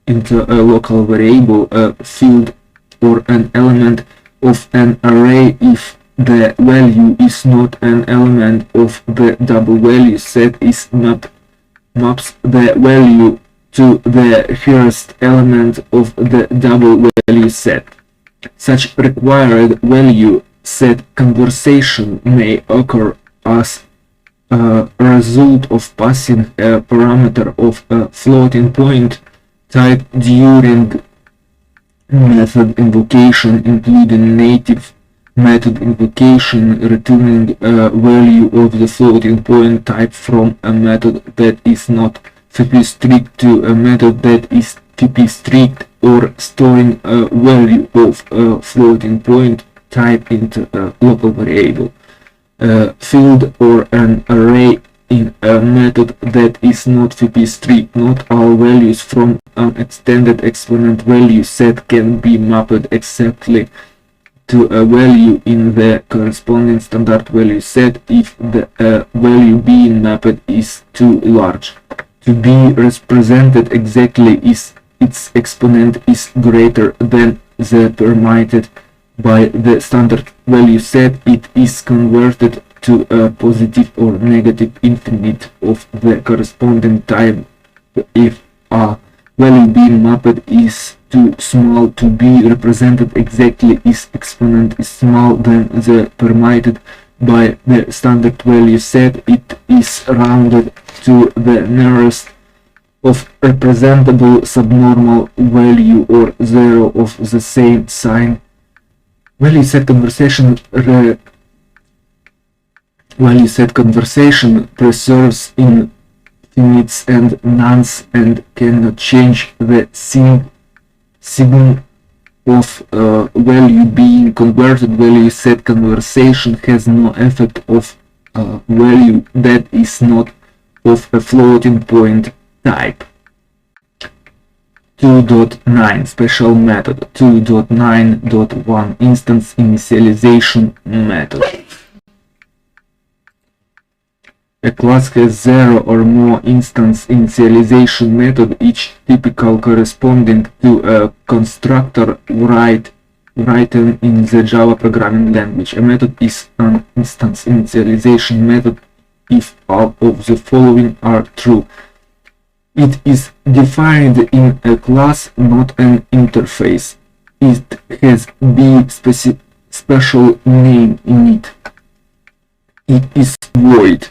A: into a local variable, a field, or an element of an array if the value is not an element of the double value set, is maps the value to the nearest element of the double value set. Such required value set conversion may occur as a result of passing a parameter of a floating point type during method invocation, including native method invocation, returning a value of the floating point type from a method that is not FP strict to a method that is FP strict, or storing a value of a floating point type into a local variable, a field, or an array in a method that is not FP strict. Not all values from an extended exponent value set can be mapped exactly to a value in the corresponding standard value set if the value being mapped is too large to be represented exactly if its exponent is greater than the permitted by the standard value set. It is converted to a positive or negative infinite of the corresponding type if a value being mapped is too small to be represented exactly if exponent is smaller than the permitted by the standard value set. It is rounded to the nearest of representable subnormal value or zero of the same sign. Value set conversion preserves infinites and nonce and cannot change. The sign of value being converted. Value set conversion has no effect of value that is not of a floating point type. 2.9 Special method. 2.9.1 Instance initialization method. A class has 0 or more instance initialization method, each typical corresponding to a constructor written in the Java programming language. A method is an instance initialization method if all of the following are true. It is defined in a class, not an interface. It has b special name in it. It is void.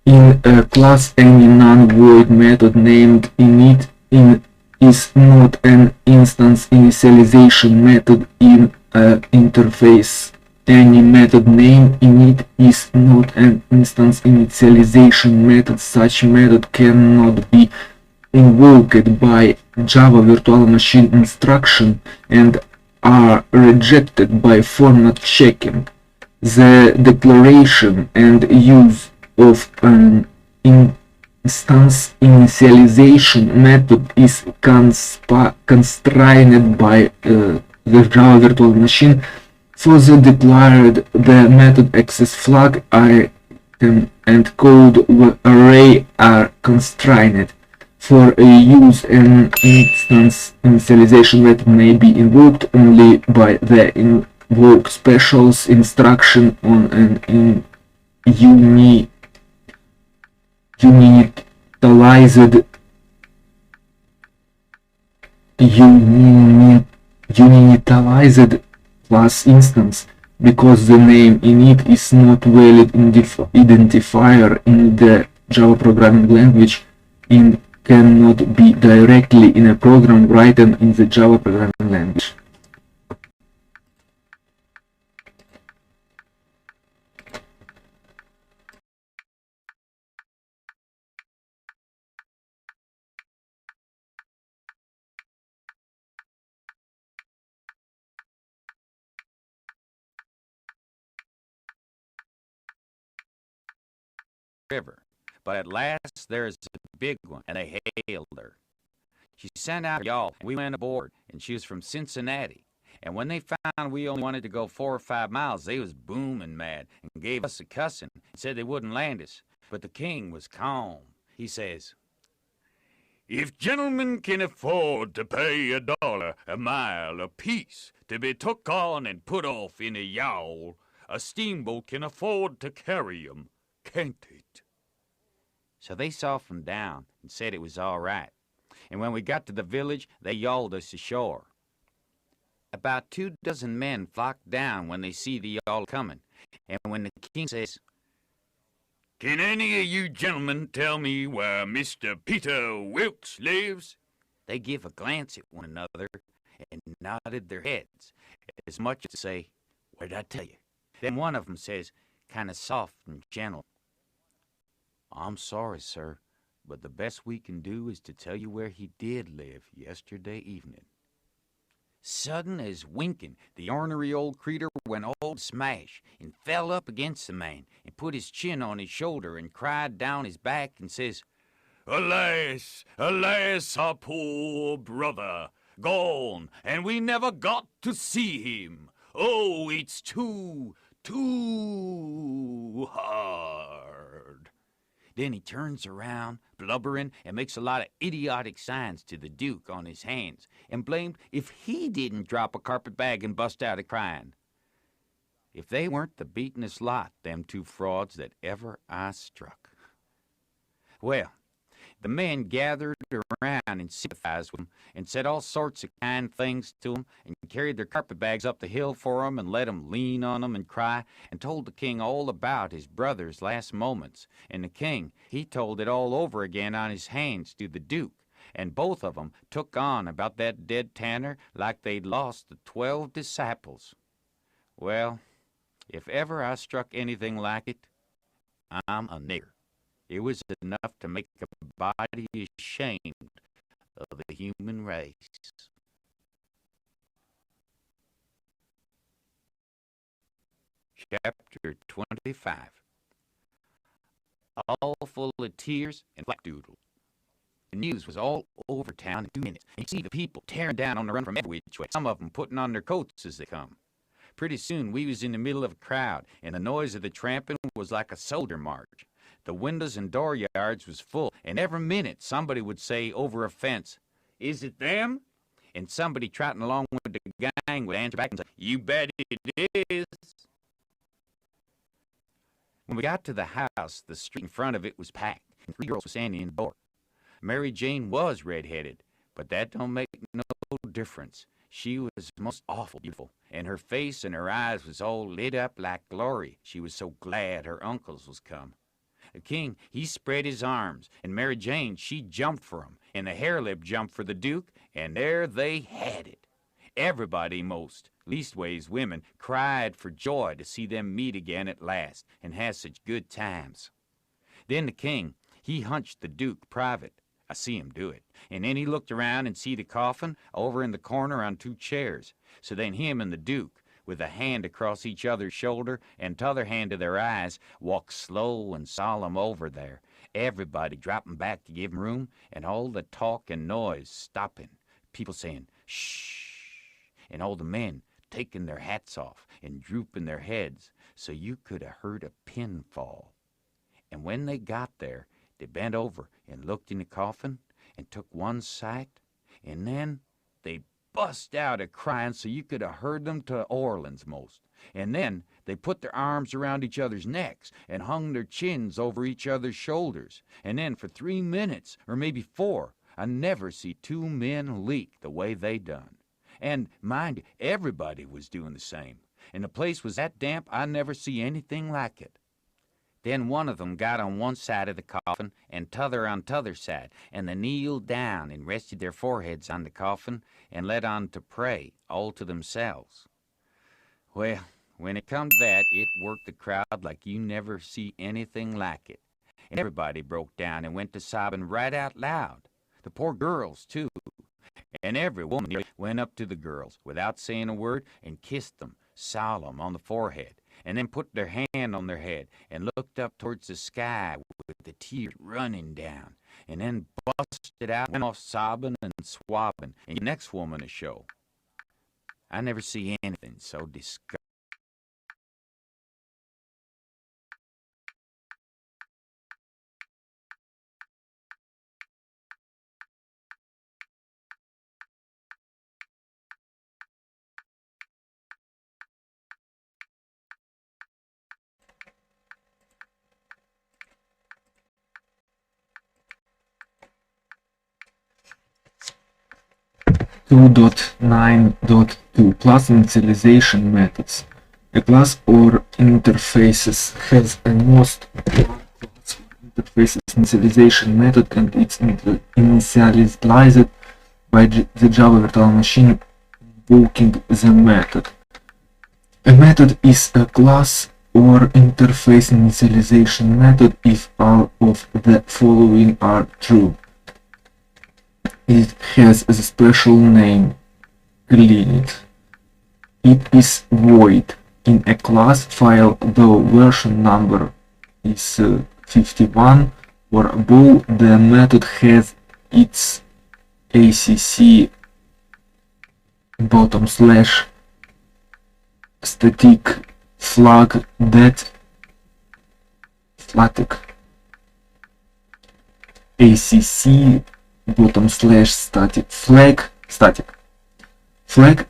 A: In a class, any non-void method named init is not an instance initialization method in an interface. Any method named init is not an instance initialization method. Such method cannot be invoked by Java virtual machine instruction and are rejected by format checking. The declaration and use of an instance initialization method is constrained by the Java virtual machine. For the declared, the method access flag item and code array are constrained. For a use, an instance initialization method may be invoked only by the invoke specials instruction on an unitalized class instance, because the name init is not valid identifier in the Java programming language and cannot be directly in a program written in the Java programming language.
B: river. But at last there's a big one, and they hailed her. She sent out her yawl, and we went aboard, and she was from Cincinnati. And when they found we only wanted to go 4 or 5 miles, they was booming mad and gave us a cussing and said they wouldn't land us. But the king was calm. He says, "If gentlemen can afford to pay $1 a mile apiece to be took on and put off in a yawl, a steamboat can afford to carry 'em, can't it?" So they softened down and said it was all right. And when we got to the village, they yawled us ashore. About 24 men flocked down when they see the yawl coming. And when the king says, "Can any of you gentlemen tell me where Mr. Peter Wilkes lives?" They give a glance at one another and nodded their heads, as much as to say, "What did I tell you?" Then one of them says, kind of soft and gentle, "I'm sorry, sir, but the best we can do is to tell you where he did live yesterday evening." Sudden as winking, the ornery old creetur went all smash and fell up against the man and put his chin on his shoulder and cried down his back and says, "Alas, alas, our poor brother, gone, and we never got to see him. Oh, it's too hard." Then he turns around, blubbering, and makes a lot of idiotic signs to the Duke on his hands, and blamed if he didn't drop a carpetbag and bust out a-crying. If they weren't the beatenest lot, them two frauds, that ever I struck. Well, the men gathered around and sympathized with him and said all sorts of kind things to him and carried their carpetbags up the hill for him and let him lean on them and cry and told the king all about his brother's last moments. And the king, he told it all over again on his hands to the Duke. And both of them took on about that dead tanner like they'd lost the 12 disciples. Well, if ever I struck anything like it, I'm a nigger. It was enough to make a body ashamed of the human race. Chapter 25. All full of tears and flapdoodle. The news was all over town in 2 minutes. And you see the people tearing down on the run from every which way, some of them putting on their coats as they come. Pretty soon we was in the middle of a crowd, and the noise of the tramping was like a soldier march. The windows and dooryards was full, and every minute somebody would say over a fence, "Is it them?" And somebody trotting along with the gang would answer back and say, "You bet it is." When we got to the house, the street in front of it was packed, and 3 girls were standing in the door. Mary Jane was red-headed, but that don't make no difference. She was most awful beautiful, and her face and her eyes was all lit up like glory. She was so glad her uncles was come. The king, he spread his arms, and Mary Jane, she jumped for him, and the harelip jumped for the Duke, and there they had it. Everybody most, leastways women, cried for joy to see them meet again at last, and have such good times. Then the king, he hunched the Duke private. I see him do it. And then he looked around and see the coffin over in the corner on 2 chairs. So then him and the Duke, with a hand across each other's shoulder and t'other hand to their eyes, walked slow and solemn over there, everybody dropping back to give 'em room, and all the talk and noise stopping, people saying, "Shh," and all the men taking their hats off and drooping their heads so you could have heard a pin fall. And when they got there, they bent over and looked in the coffin and took one sight, and then they bust out a-crying so you could have heard them to Orleans most. And then they put their arms around each other's necks and hung their chins over each other's shoulders. And then for 3 minutes, or maybe 4, I never see 2 men leak the way they done. And mind you, everybody was doing the same. And the place was that damp I never see anything like it. Then one of them got on one side of the coffin and t'other on t'other side, and they kneeled down and rested their foreheads on the coffin and let on to pray all to themselves. Well, when it come to that, it worked the crowd like you never see anything like it. And everybody broke down and went to sobbing right out loud. The poor girls, too. And every woman went up to the girls without saying a word and kissed them solemn on the forehead, and then put their hand on their head and looked up towards the sky the tears running down, and then busted out and off sobbing and swabbing, and the next woman to show. I never see anything so disgusting.
A: 2.9.2 Class initialization methods. A class or interfaces has a most interfaces initialization method, and it's initialized by the Java virtual machine invoking the method. A method is a class or interface initialization method if all of the following are true. It has a special name, clean. It is void in a class file though version number is 51 or above. The method has its ACC bottom slash static flag that ACC bottom slash static flag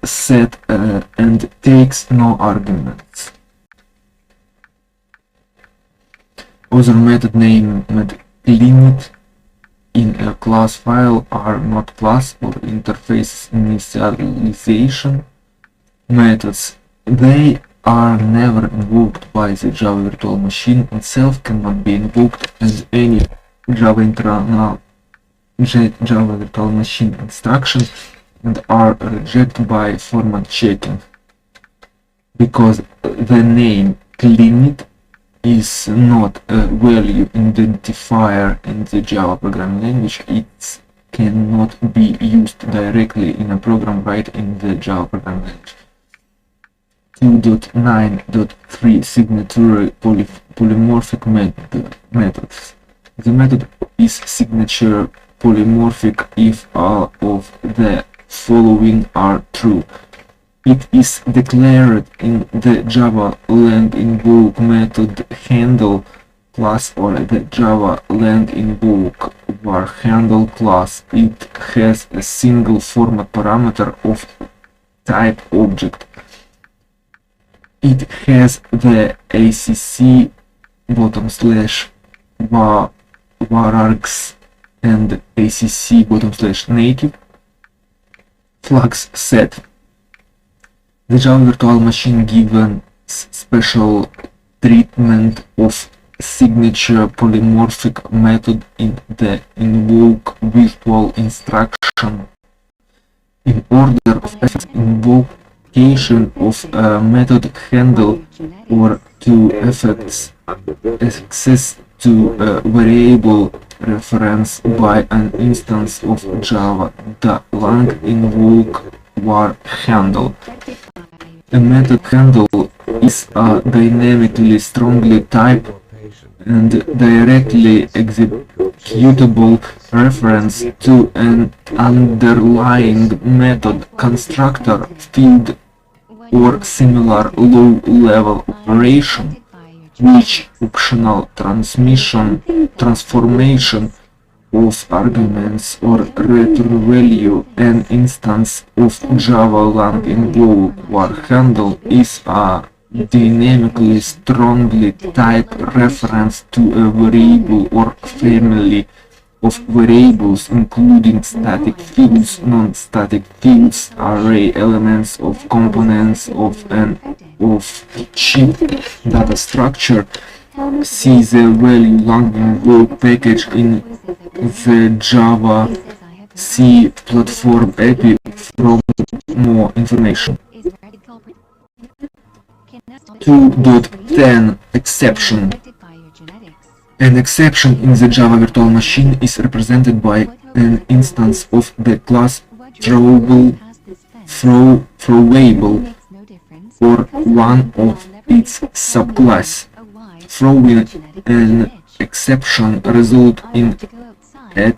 A: set and takes no arguments. Other method name cleaned in a class file are not class or interface initialization methods. They are never invoked by the Java virtual machine itself, cannot be invoked as any Java internal Java virtual machine instruction, and are rejected by format checking. Because the name cleaned is not a value identifier in the Java programming language, it cannot be used directly in a program right in the Java programming language. 2.9.3 Signature polymorphic methods. The method is signature polymorphic if all of the following are true. It is declared in the Java lang invoke method handle class or the Java lang invoke var handle class. It has a single format parameter of type object. It has the ACC bottom slash varargs and ACC bottom slash native flags set. The Java virtual machine given special treatment of signature polymorphic method in the invoke virtual instruction. In order of invocation of a method handle or to effects access to a variable reference by an instance of Java, the lang invoke var handle. A method handle is a dynamically strongly typed and directly executable reference to an underlying method, constructor, field, or similar low-level operation, which optional transformation of arguments or return value an instance of Java lang invoke var handle is a dynamically strongly typed reference to a variable or family of variables, including static fields, non-static fields, array elements of components of an off-chip data structure. See the value lang invoke package in the Java C platform API for more information. 2.10 Exception. An exception in the Java virtual machine is represented by an instance of the class throwable or one of its subclass. Throwing an exception result in an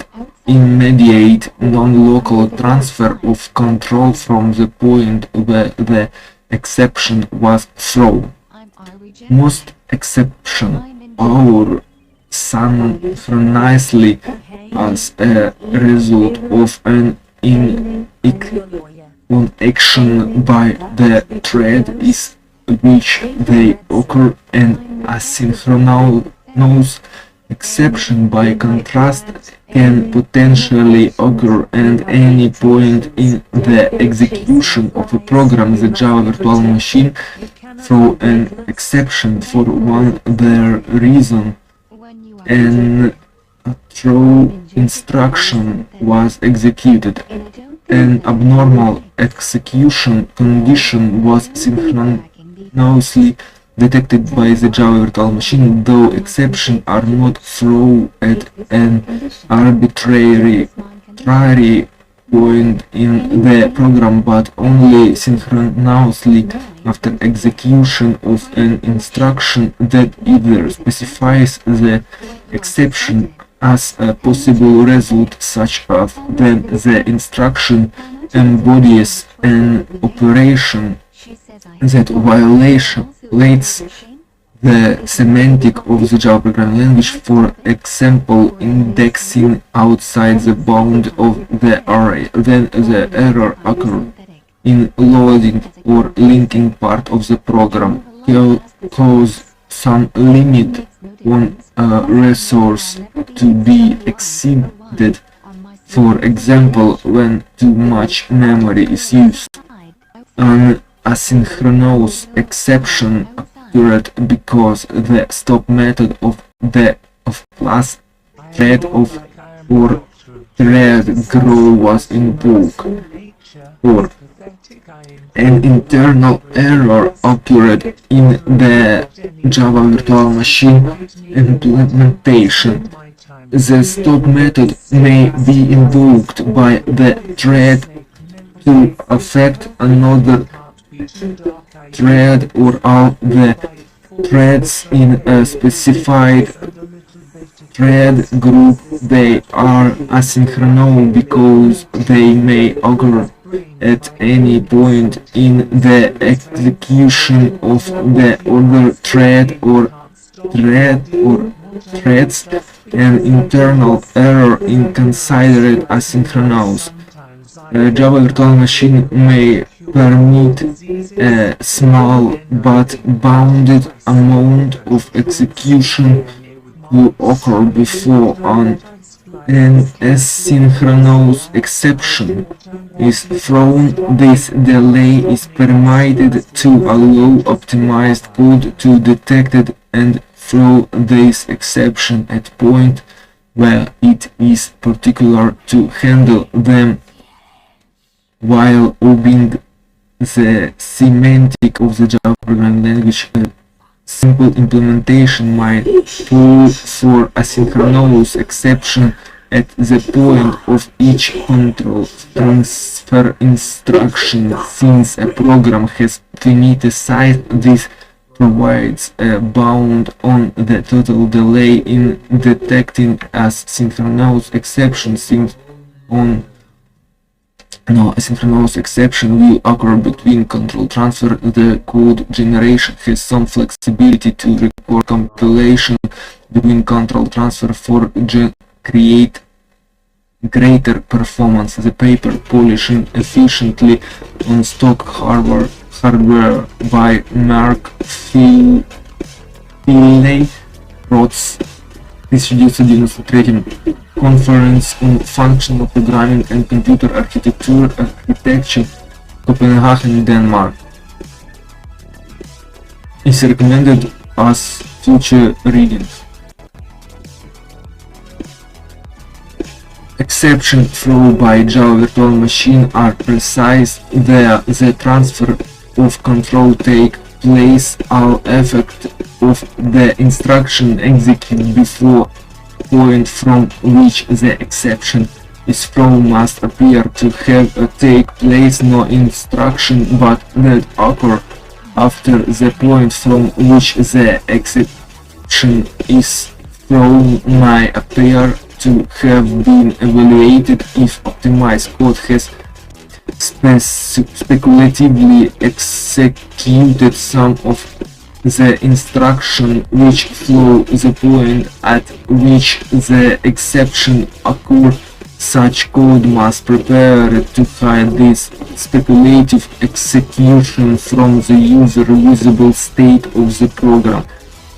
A: immediate non-local transfer of control from the point where the exception was thrown. Most exceptions are synchronously as a result of an action by the thread is which they occur. An asynchronous exception, by contrast, can potentially occur at any point in the execution of a program. The Java virtual machine throws an exception for one their reason. An throw instruction was executed. An abnormal execution condition was synchronously detected by the Java virtual machine, though exceptions are not thrown at an arbitrary point in the program, but only synchronously after execution of an instruction that either specifies the exception as a possible result, such as then the instruction embodies an operation that violates the semantic of the Java programming language, for example, indexing outside the bound of the array. Then the error occurs in loading or linking part of the program, cause some limit on a resource to be exceeded, for example, when too much memory is used. An asynchronous exception occurred because the stop method of the class thread or thread grow was invoked, or an internal error occurred in the Java virtual machine implementation. The stop method may be invoked by the thread to affect another thread or all the threads in a specified thread group. They are asynchronous because they may occur at any point in the execution of the other thread or threads. An internal error is considered asynchronous. A Java virtual machine may permit a small but bounded amount of execution to occur before an asynchronous exception is thrown. This delay is permitted to allow optimized code to detect it and throw this exception at point where it is particular to handle them, while obeying the semantic of the Java programming language. A simple implementation might fall for asynchronous exception at the point of each control transfer instruction. Since a program has finite size, this provides a bound on the total delay in detecting asynchronous exception. Since no asynchronous exception will occur between control transfer, the code generation has some flexibility to record compilation between control transfer for create greater performance. The paper polishing efficiently on stock hardware by Mark Filley Roth's 1993 Conference on Functional Programming and Computer Architecture, Copenhagen, Denmark, is recommended as future readings. Exceptions thrown by Java virtual machine are precise where the transfer of control takes place. All effect of the instruction executed before point from which the exception is thrown must appear to have take place. No instruction but that occur after the point from which the exception is flow may appear to have been evaluated if optimized code has speculatively executed some of the instruction which follow the point at which the exception occurs. Such code must prepare to hide this speculative execution from the user visible state of the program.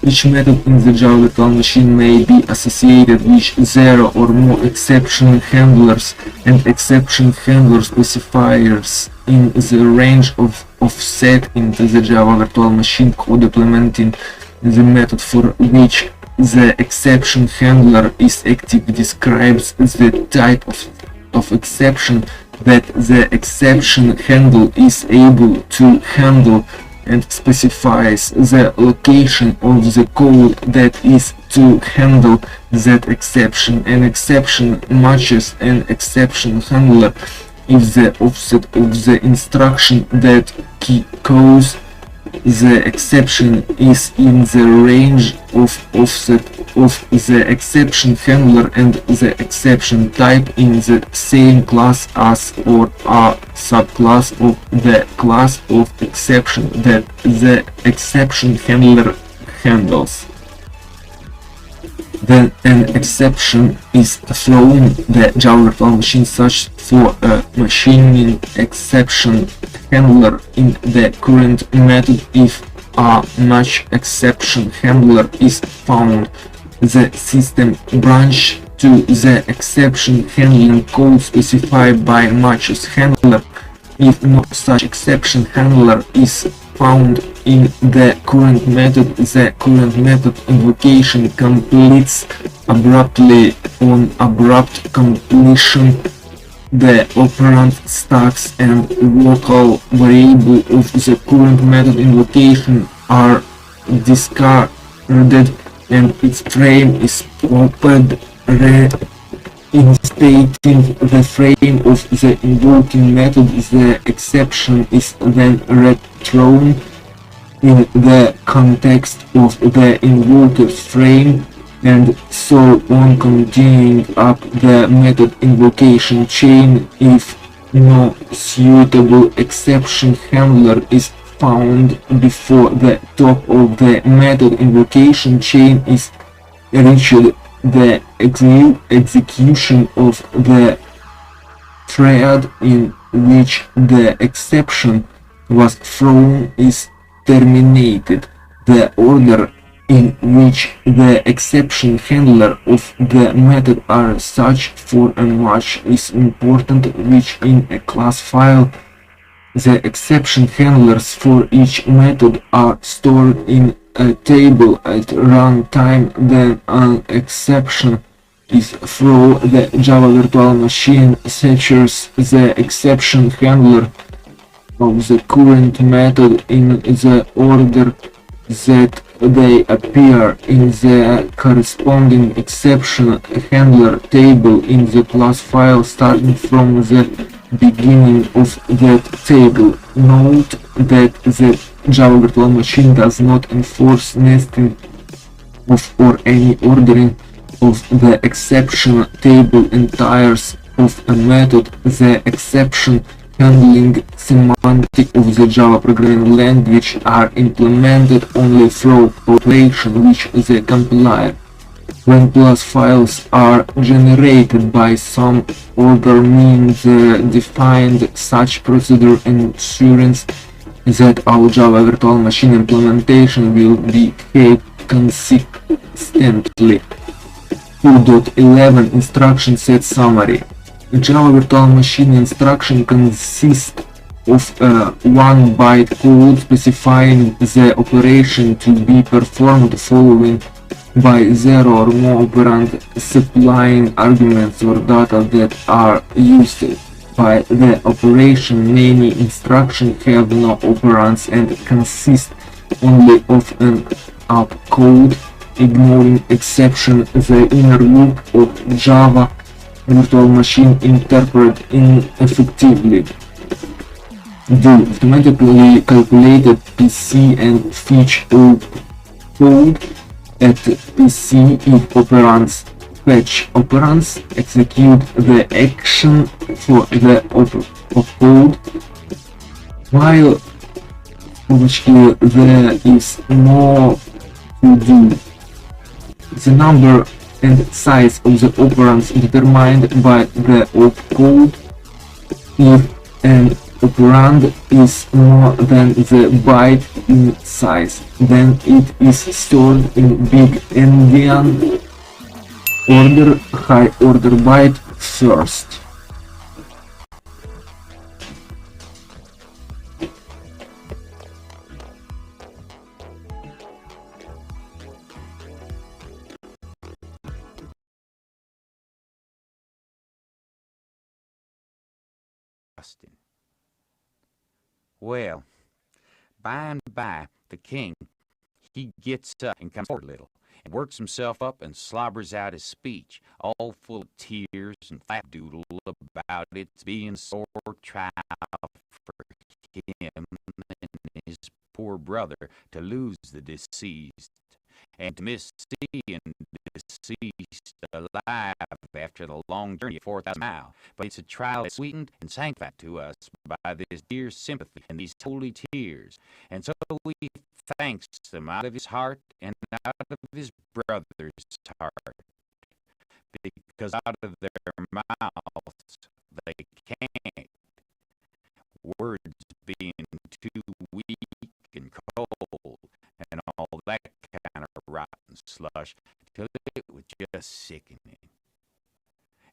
A: Each method in the Java virtual machine may be associated with 0 or more exception handlers and exception handler specifiers in the range of offset into the Java virtual machine code implementing the method for which the exception handler is active describes the type of exception that the exception handler is able to handle and specifies the location of the code that is to handle that exception. An exception matches an exception handler if the offset of the instruction that causes the exception is in the range of offset of the exception handler and the exception type in the same class as or a subclass of the class of exception that the exception handler handles. Then an exception is thrown the Java virtual machine search for a machining exception handler in the current method. If a match exception handler is found, the system branch to the exception handling code specified by matches handler. If no such exception handler is found in the current method, the current method invocation completes abruptly. On abrupt completion, the operand stacks and local variable of the current method invocation are discarded and its frame is popped, reinstating the frame of the invoking method. The exception is then rethrown in the context of the invoked frame, and so on, continuing up the method invocation chain. If no suitable exception handler is found before the top of the method invocation chain is reached, the execution of the thread in which the exception was thrown is terminated. The order in which the exception handler of the method are such for a match is important, which in a class file. The exception handlers for each method are stored in a table at runtime. Then an exception is thrown. The Java virtual machine searches the exception handler of the current method in the order that they appear in the corresponding exception handler table in the class file, starting from the beginning of that table. Note that the Java virtual machine does not enforce nesting of or any ordering of the exception table entires of a method. The exception handling semantic of the Java programming language are implemented only through operation which the compiler. When class files are generated by some other means defined, such procedure ensures that our Java virtual machine implementation will behave consistently. 2.11 Instruction set summary. Java virtual machine instruction consists of a 1-byte code specifying the operation to be performed, following by 0 or more operand supplying arguments or data that are used by the operation. Many instructions have no operands and consist only of an opcode, ignoring exception. The inner loop of Java virtual machine interpret ineffectively. Do automatically calculated PC and fetch code At PC, if operands fetch operands, execute the action for the opcode, while there is more to do. The number and size of the operands determined by the opcode. If an operand is more than the byte in size, then it is stored in big endian order, high order byte first.
B: Well, by and by, the king, he gets up and comes forward a little, and works himself up and slobbers out his speech, all full of tears and flapdoodle about its being a sore trial for him and his poor brother to lose the deceased, and to miss seeing deceased alive after the long journey of 4,000 miles. But it's a trial that's sweetened and sanctified to us by this dear sympathy and these holy tears. And so we thanks them out of his heart and out of his brother's heart, because out of their mouths they can't, words being too weak and cold and all that kind of rotten slush, till it was just sickening.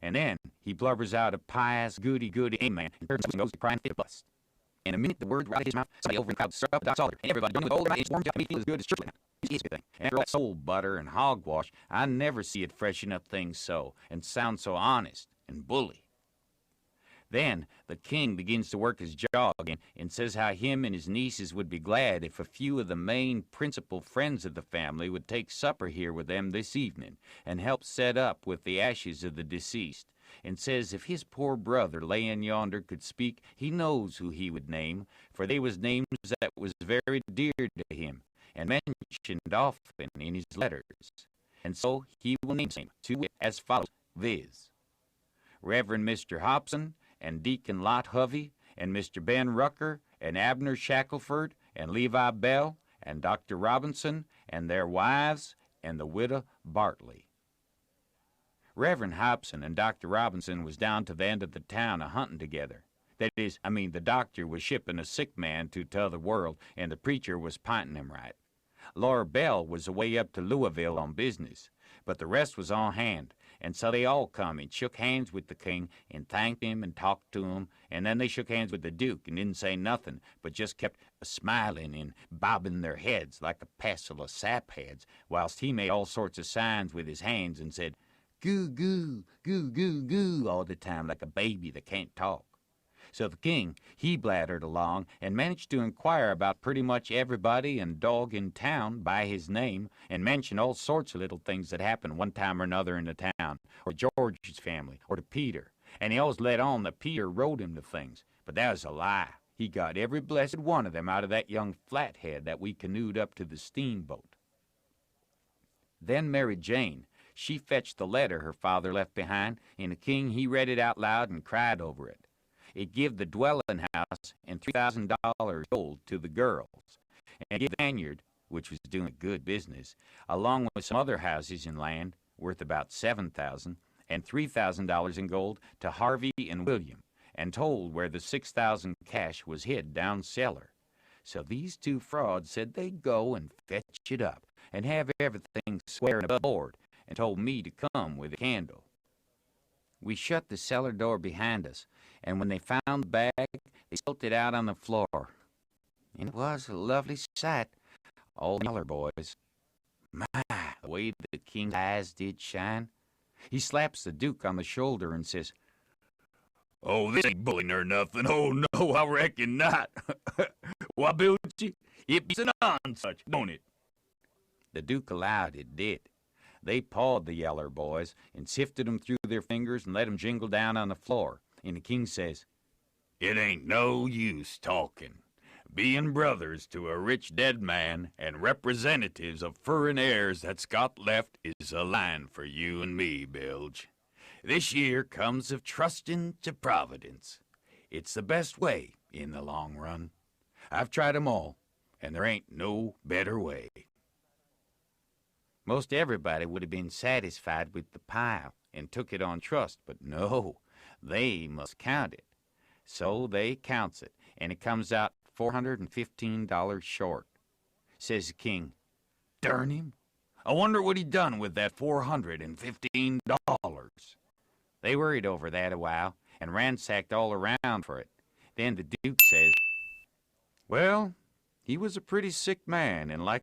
B: And then he blubbers out a pious, goody amen, and turns and goes to crying fit of bust. In a minute, the word right out of his mouth, somebody over in the crowd struck up the doc's altar, and everybody done with old, it's warmed up, and feel as good as church now. It's a good thing. And after all that soul butter and hogwash, I never see it freshen up things so, and sound so honest and bully. Then the king begins to work his jaw again, and says how him and his nieces would be glad if a few of the main principal friends of the family would take supper here with them this evening, and help set up with the ashes of the deceased, and says if his poor brother layin' yonder could speak, he knows who he would name, for they was names that was very dear to him, and mentioned often in his letters. And so he will name them, to wit, as follows, viz. Reverend Mr. Hobson, and Deacon Lot Hovey, and Mr. Ben Rucker, and Abner Shackelford, and Levi Bell, and Dr. Robinson, and their wives, and the widow Bartley. Reverend Hobson and Dr. Robinson was down to the end of the town a-hunting together. That is, the doctor was shipping a sick man to t'other world, and the preacher was pinting him right. Laura Bell was away up to Louisville on business, but the rest was on hand, and so they all come and shook hands with the king and thanked him and talked to him, and then they shook hands with the duke and didn't say nothing, but just kept smiling and bobbing their heads like a passel of sapheads, whilst he made all sorts of signs with his hands and said, goo, goo, goo, goo, goo, all the time like a baby that can't talk. So the king, he blattered along and managed to inquire about pretty much everybody and dog in town by his name, and mention all sorts of little things that happened one time or another in the town, or George's family, or to Peter. And he always let on that Peter wrote him the things, but that was a lie. He got every blessed one of them out of that young flathead that we canoed up to the steamboat. Then Mary Jane, she fetched the letter her father left behind, and the king, he read it out loud and cried over it. It give the dwelling house and $3,000 gold to the girls, and give the vineyard, which was doing good business, along with some other houses and land worth about $7,000, and $3,000 in gold to Harvey and William, and told where the $6,000 cash was hid down cellar. So these two frauds said they'd go and fetch it up, and have everything square and above board, and told me to come with a candle. We shut the cellar door behind us, and when they found the bag, they spilt it out on the floor. And it was a lovely sight, all the Yeller boys. My, the way the king's eyes did shine. He slaps the duke on the shoulder and says, "Oh, this ain't bullying or nothing. Oh, no, I reckon not. Why, Bilgy, it beats an on such, don't it?" The duke allowed it did. They pawed the Yeller boys and sifted 'em through their fingers and let 'em jingle down on the floor. And the king says, "It ain't no use talking. Being brothers to a rich dead man and representatives of furrin heirs that's got left is a line for you and me, Bilge. This year comes of trusting to Providence. It's the best way in the long run. I've tried 'em all, and there ain't no better way. Most everybody would have been satisfied with the pile and took it on trust, but no, they must count it. So they counts it, and it comes out $415 short. Says the king, "Darn him, I wonder what he done with that $415. They worried over that a while and ransacked all around for it. Then the Duke says, "Well, he was a pretty sick man and like